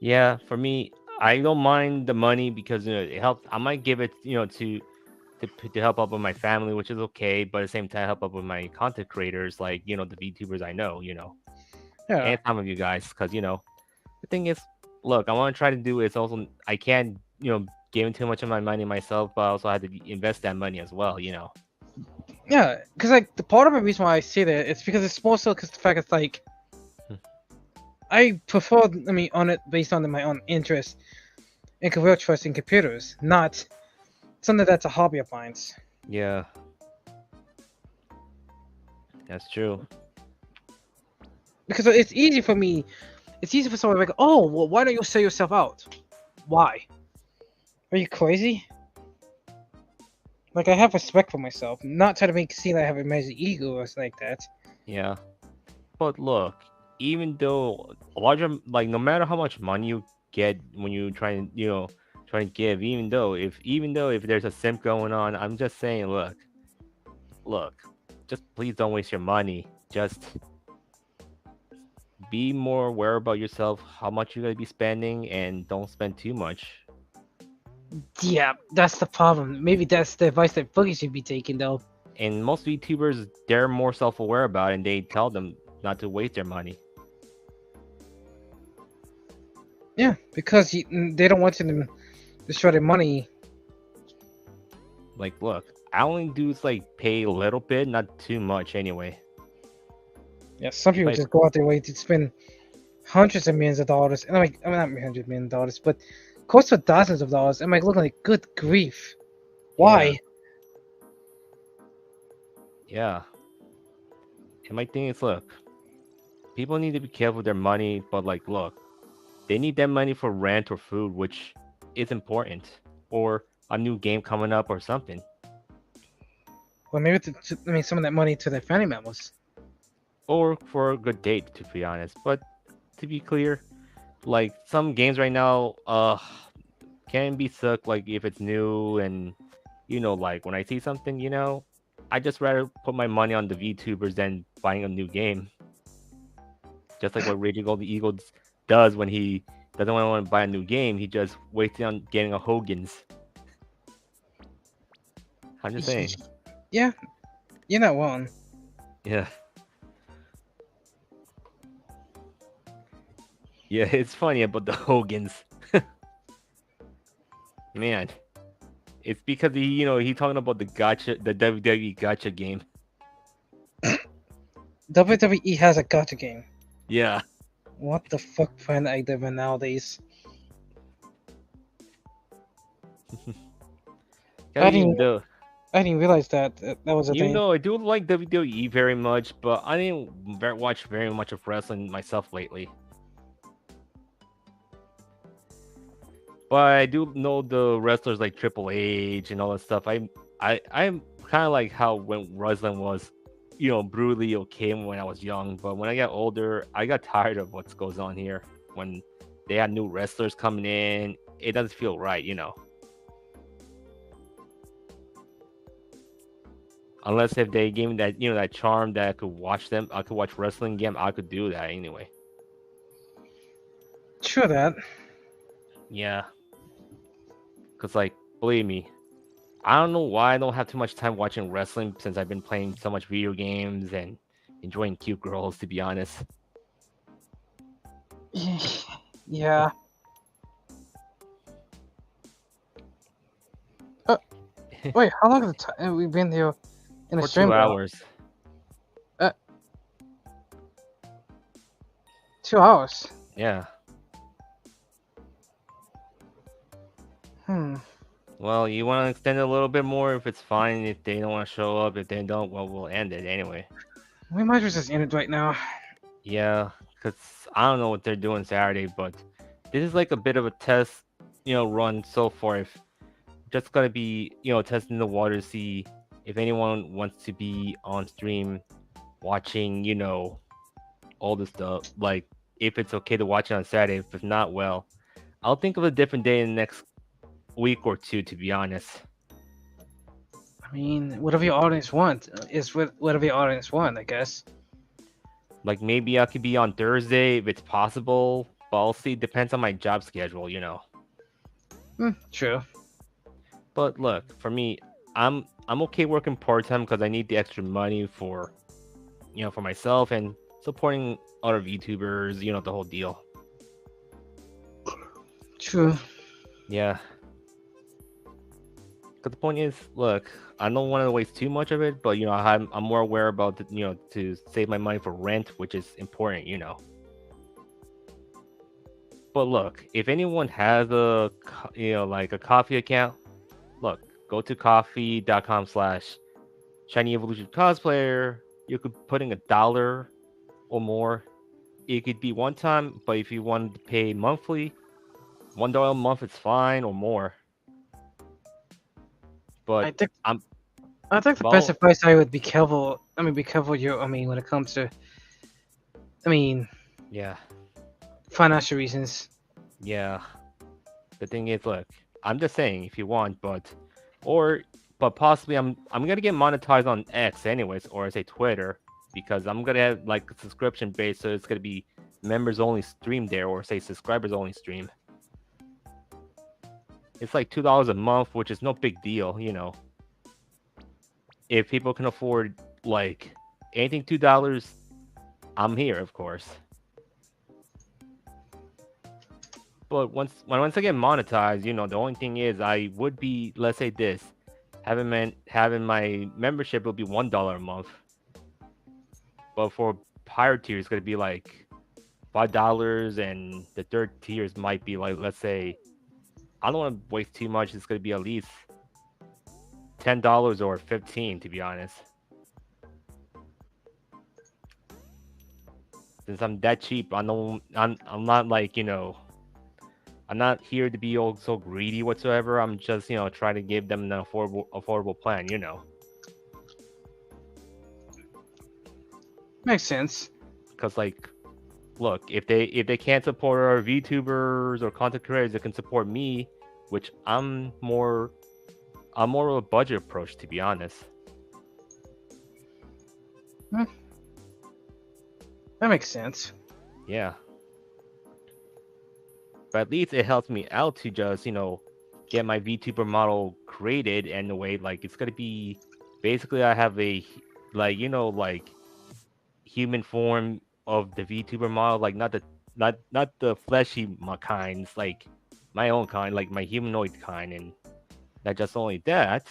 Yeah, for me, I don't mind the money because it helps. I might give it, to help out with my family, which is okay. But at the same time, help out with my content creators, like the VTubers I know, Yeah, and some of you guys, because the thing is, look, I want to try to do is also I can't give too much of my money myself, but I also had to invest that money as well. yeah, because like the part of the reason why I say that it's because it's more so because the fact it's like I prefer, on it based on my own interest and career choice in computers, not something that's a hobby of mine. Yeah, that's true. Because it's easy for me. It's easy for someone to be like, oh, well, why don't you sell yourself out? Why? Are you crazy? Like I have respect for myself, not try to make it seem like I have a major ego or something like that. Yeah, but look, even though larger, like no matter how much money you get when you try and try and give, even though if there's a simp going on, I'm just saying, look, just please don't waste your money. Just be more aware about yourself, how much you're gonna be spending, and don't spend too much. Yeah, that's the problem. Maybe that's the advice that Boogie should be taking, though. And most VTubers, they're more self-aware about it, and they tell them not to waste their money. Yeah, because they don't want you to destroy their money. Like, look, I only do is like pay a little bit, not too much anyway. Yeah, some If people I just go out their way to spend hundreds of millions of dollars, and I'm not $100 million, but close to thousands of dollars. I'm like, looking like, good grief, Yeah, why? yeah. And my thing is, look, people need to be careful with their money, but like, look, they need that money for rent or food, which is important, or a new game coming up or something. Well, maybe some of that money to their family members. Or for a good date, to be honest. But to be clear, like some games right now, can be suck. Like if it's new and like when I see something, I just rather put my money on the VTubers than buying a new game. Just like what Raging Gold the Eagle does when he doesn't want to buy a new game, he just waits on getting a Hogan's. I'm just saying. Yeah, you're not wrong. Yeah. Yeah, it's funny about the Hogan's. Man, it's because he talking about the WWE gotcha game. WWE has a gacha game. Yeah. What the fuck planet I live in nowadays? 'Cause I didn't I didn't realize that was a even thing. though I do like WWE very much, but I didn't watch very much of wrestling myself lately. But I do know the wrestlers like Triple H and all that stuff. I'm kind of like how when wrestling was, brutally okay when I was young. But when I got older, I got tired of what goes on here. When they had new wrestlers coming in, it doesn't feel right. Unless if they gave me that charm that I could watch them, I could watch wrestling again. I could do that anyway. True that. Yeah, cause like believe me, I don't know why I don't have too much time watching wrestling since I've been playing so much video games and enjoying cute girls, to be honest. Yeah. Uh, Wait, how long have we been here in the For stream, two bro? hours. 2 hours. Yeah. Hmm. Well, you want to extend it a little bit more if it's fine. If they don't want to show up, if they don't, well, we'll end it anyway. We might as well just end it right now. Yeah, because I don't know what they're doing Saturday, but this is like a bit of a test, run so far. If just gonna be, testing the water to see if anyone wants to be on stream watching, all this stuff. Like, if it's okay to watch it on Saturday. If not, well, I'll think of a different day in the next week or two, to be honest. I mean, whatever your audience want is whatever your audience want, I guess. Like, maybe I could be on Thursday if it's possible, but I'll see. Depends on my job schedule. True. But look, for me, I'm okay working part time because I need the extra money for, for myself and supporting other VTubers. The whole deal. True. Yeah. But the point is, look, I don't want to waste too much of it, but I'm more aware about to save my money for rent, which is important. But look, if anyone has like a coffee account, look, go to coffee.com/Shiny Evolution Cosplayer. You could put in $1 or more. It could be one time, but if you want to pay monthly, $1 a month is fine or more. But I think I'm I think the best well, advice I would be careful. I mean, be careful. When it comes to, I mean, yeah, financial reasons. yeah. The thing is, look, I'm just saying if you want, but possibly I'm gonna get monetized on X anyways, or I say Twitter, because I'm gonna have like a subscription base, so it's gonna be members only stream there, or say subscribers only stream. It's like $2 a month, which is no big deal. If people can afford like anything $2, I'm here, of course. But once I get monetized, the only thing is I would be, let's say this, having my membership will be $1 a month. But for higher tiers, it's gonna be like $5, and the third tiers might be like, let's say, I don't want to waste too much. It's gonna be at least $10 or 15, to be honest. Since I'm that cheap, I'm not like I'm not here to be all so greedy whatsoever. I'm just trying to give them an affordable plan. Makes sense. Because like, look, if they can't support our VTubers or content creators, they can support me, which I'm more of a budget approach, to be honest. That makes sense. Yeah. But at least it helps me out to just get my VTuber model created in a way like it's gonna be basically I have a like human form of the VTuber model, like not the fleshy kinds, like my own kind, like my humanoid kind, and not just only that,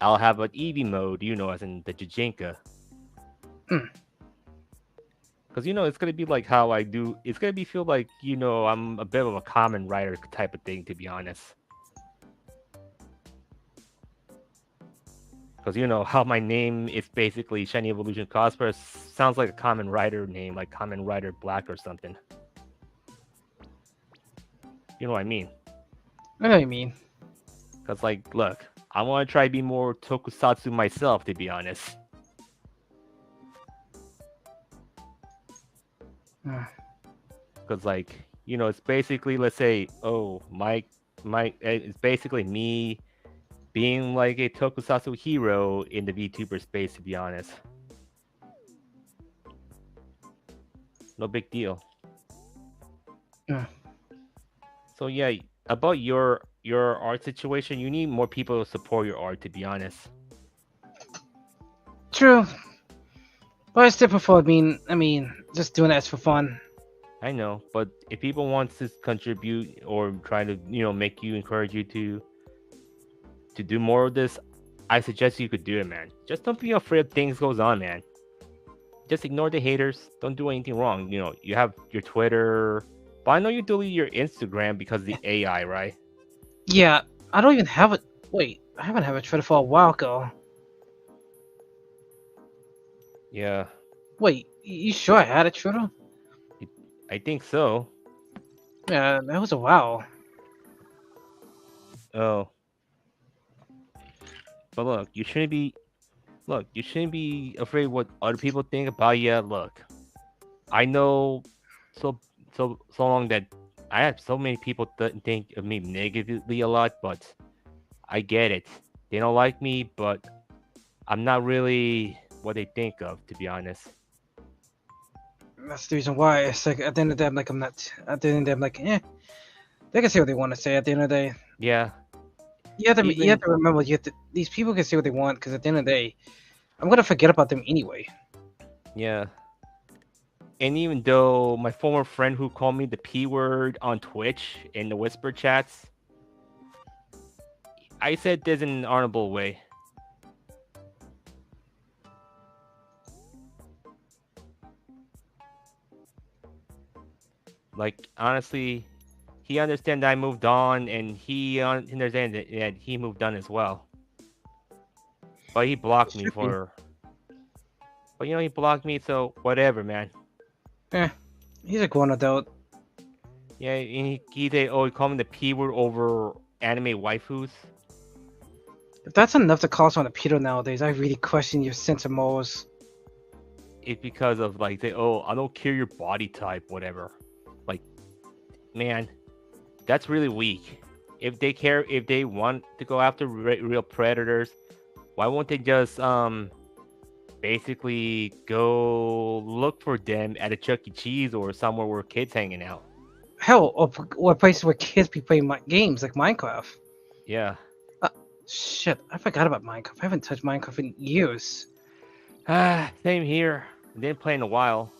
I'll have an Eevee mode, as in the Jijinka. Hmm. Because it's gonna be like how I do. It's gonna be feel like I'm a bit of a common writer type of thing, to be honest. Because you know how my name is basically Shiny Evolution Cosplayer sounds like a common writer name, like Common Writer Black or something. You know what I mean? I know what you mean. Because, like, look, I want to try to be more tokusatsu myself, to be honest. Because, like, you know, it's basically, let's say, oh, it's basically me being like a tokusatsu hero in the VTuber space, to be honest. No big deal. So yeah, about your art situation, you need more people to support your art, to be honest. True. But I still prefer I mean, just doing that for fun. I know, but if people want to contribute or try to, you know, make you encourage you to do more of this, I suggest you could do it, man. Just don't be afraid things goes on, man. Just ignore the haters. Don't do anything wrong. You know, you have your Twitter, but I know you delete your Instagram because of the AI, right? Yeah, I don't even have it. Wait, I haven't had a Twitter for a while ago. Yeah, Wait, you sure I had a Twitter? I think so. Yeah, that was a while. Oh, but look, you shouldn't be afraid what other people think about you. Look, I know so so long that I have so many people that think of me negatively a lot, but I get it. They don't like me, but I'm not really what they think of, to be honest. That's the reason why. It's like at the end of the day, I'm like, I'm not. At the end of the day, I'm like, eh. They can say what they want to say. At the end of the day, Yeah, you have even to remember, these people can say what they want because at the end of the day, I'm gonna forget about them anyway. yeah. And even though my former friend who called me the P word on Twitch in the whisper chats, I said this in an honorable way. Like, honestly, he understands that I moved on, and he understands that he moved on as well. But he blocked me Should be. for. But you know, he blocked me, so whatever, man. Eh, he's a grown adult. Yeah, and he said, oh, he called me the P word over anime waifus. If that's enough to call someone a pedo nowadays, I really question your sense of morals. It's because of like, oh, I don't care your body type, whatever. Like, man, that's really weak. If they want to go after real predators, why won't they just basically go look for them at a Chuck E. Cheese or somewhere where kids hanging out? Hell, or places where kids be playing games like Minecraft. Yeah. Shit, I forgot about Minecraft. I haven't touched Minecraft in years. Same here. Didn't play in a while.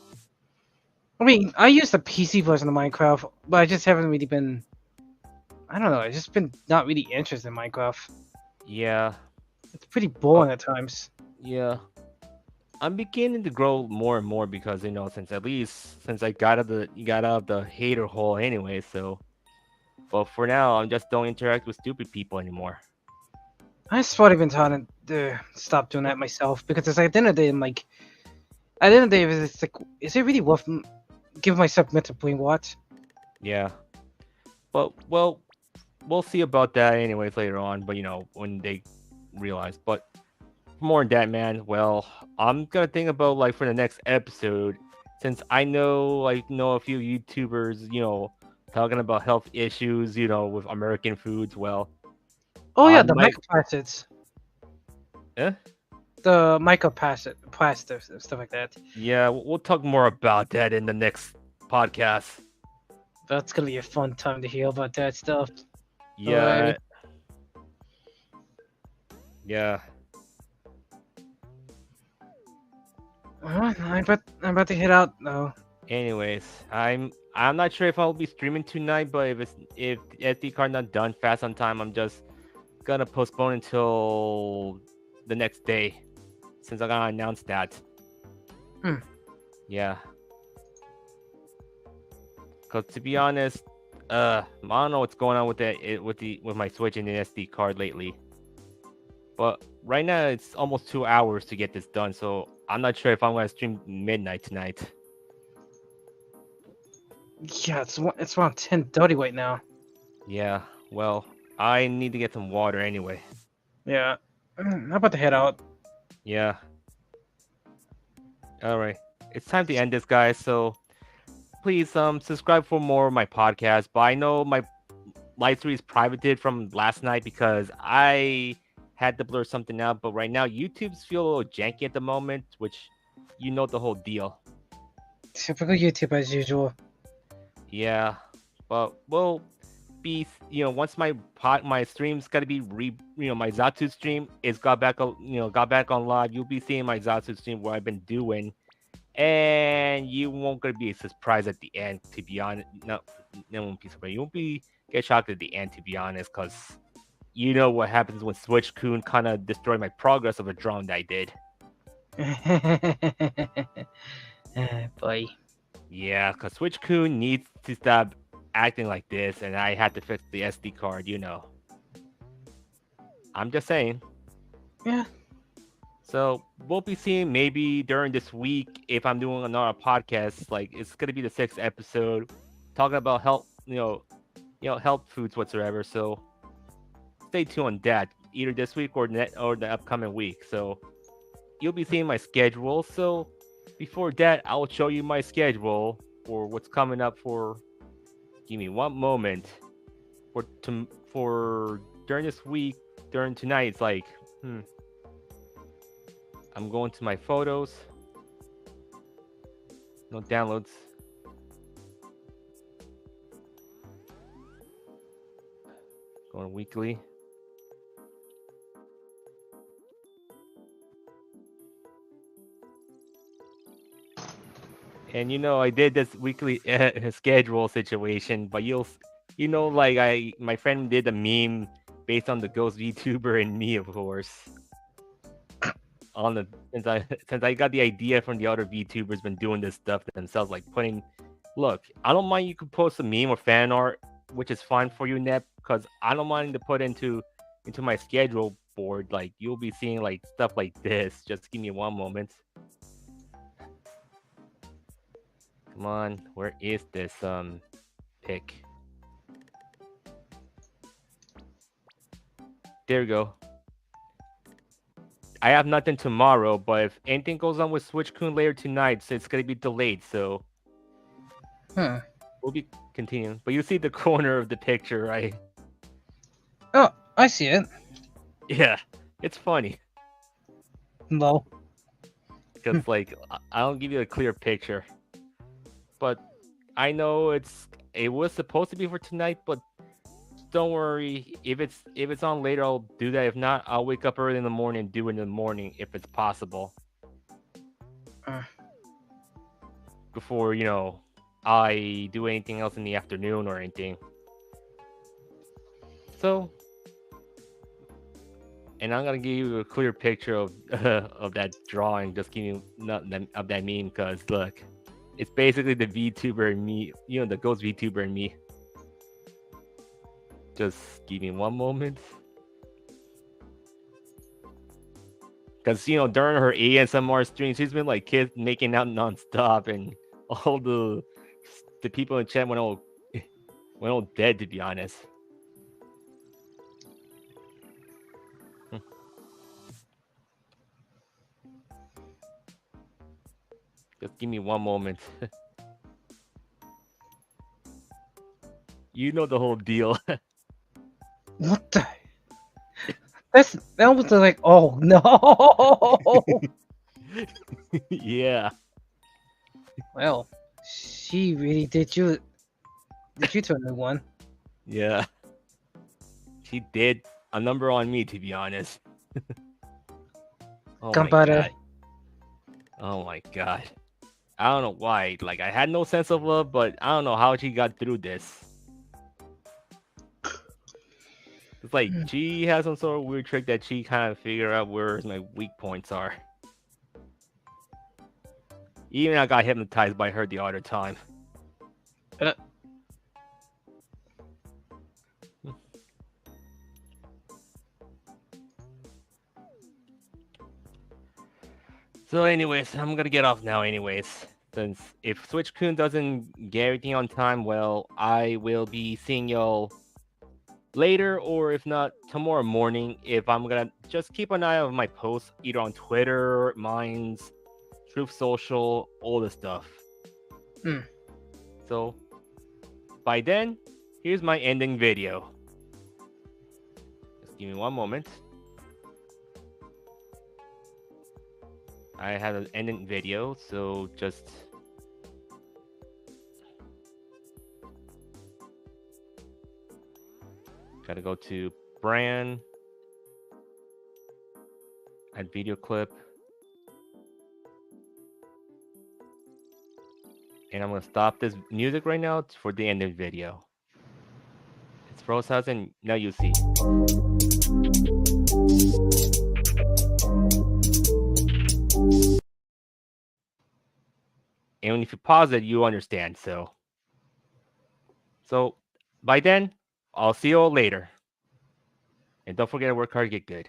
I mean, I used the PC version of Minecraft, but I just haven't really been. I don't know. I've just been not really interested in Minecraft. Yeah. It's pretty boring at times. Yeah. I'm beginning to grow more and more because you know since I got out of the hater hole anyway. So, but for now, I just don't interact with stupid people anymore. I sort of been trying to stop doing that myself because it's like, at the end of the day, I'm like, at the end of the day, it's like, is it really worth giving myself mental brain what? Yeah. But well, we'll see about that anyways later on. But you know when they realize. But more than that, man. Well, I'm gonna think about like for the next episode, since I know a few YouTubers, you know, talking about health issues, you know, with American foods. Well, Oh I yeah, the might. microplastics, Eh? the microplastics and stuff like that. Yeah, we'll talk more about that in the next podcast. That's gonna be a fun time to hear about that stuff. Yeah, Alrighty. yeah. I'm about to head out now. Anyways, I'm not sure if I'll be streaming tonight, but if the SD card not done fast on time, I'm just gonna postpone until the next day, since I gotta announce that. Hmm. Yeah. Cause to be honest, I don't know what's going on with that with my Switch and the SD card lately. But right now it's almost 2 hours to get this done, so I'm not sure if I'm gonna stream midnight tonight. Yeah, it's around 10:30 right now. Yeah, well, I need to get some water anyway. Yeah, I'm about to head out. Yeah, all right. It's time to end this, guys. So please subscribe for more of my podcast. But I know my live stream is privated from last night because I had to blur something out. But right now YouTube's feel a little janky at the moment, which you know the whole deal. Typical YouTube as usual. Yeah, but we'll be once my stream's got to be my Zatsu stream is got back got back on live. You'll be seeing my Zatsu stream what I've been doing, and you won't gonna be surprised at the end. To be honest, no one be surprised. You won't be get shocked at the end. To be honest, because you know what happens when Switch Kun kind of destroyed my progress of a drawing that I did. Boy. Yeah, because Switch Kun needs to stop acting like this, and I had to fix the SD card. I'm just saying. Yeah. So we'll be seeing maybe during this week if I'm doing another podcast. Like it's gonna be the 6th episode, talking about health, health foods whatsoever. So stay tuned on that either this week or the upcoming week. So you'll be seeing my schedule. So before that, I'll show you my schedule for what's coming up for. Give me one moment for during this week, during tonight. It's like, I'm going to my photos. No downloads. Going weekly. And I did this weekly schedule situation, but like my friend did a meme based on the ghost VTuber and me, of course. On the since I got the idea from the other VTubers been doing this stuff themselves, like look, I don't mind you could post a meme or fan art, which is fine for you, Nep, because I don't mind to put into my schedule board. Like you'll be seeing like stuff like this. Just give me one moment. Come on, where is this pick? There we go. I have nothing tomorrow, but if anything goes on with Switch Kun later tonight, so it's gonna be delayed. So we'll be continuing. But you see the corner of the picture, right? Oh, I see it. Yeah, it's funny. No. Because like I don't give you a clear picture, but I know it was supposed to be for tonight, but don't worry. If it's on later, I'll do that. If not, I'll wake up early in the morning and do it in the morning if it's possible. Before I do anything else in the afternoon or anything. So, and I'm gonna give you a clear picture of of that drawing. Just give you of that meme, because look, it's basically the VTuber and me. The ghost VTuber and me. Just give me one moment. Because, during her ASMR stream, she's been like kids making out nonstop, and all the people in chat went all dead, to be honest. Just give me one moment. You know the whole deal. What the? That was like, oh no. Yeah. Well, she really did you to a new one. Yeah. She did a number on me, to be honest. Oh my god. Oh my god. I don't know why. Like, I had no sense of love, but I don't know how she got through this. It's like she has some sort of weird trick that she kind of figure out where my weak points are. Even I got hypnotized by her the other time. So, anyways, I'm gonna get off now. Anyways, since if Switch-kun doesn't get everything on time, well, I will be seeing y'all later, or if not, tomorrow morning. If I'm gonna just keep an eye on my posts, either on Twitter, Minds, Truth Social, all the stuff. Hmm. So, by then, here's my ending video. Just give me one moment. I had an ending video, so just gotta go to brand, add video clip, and I'm gonna stop this music right now for the ending video. It's processing, now you see. And if you pause it, you understand. So by then, I'll see you all later. And don't forget to work hard, get good.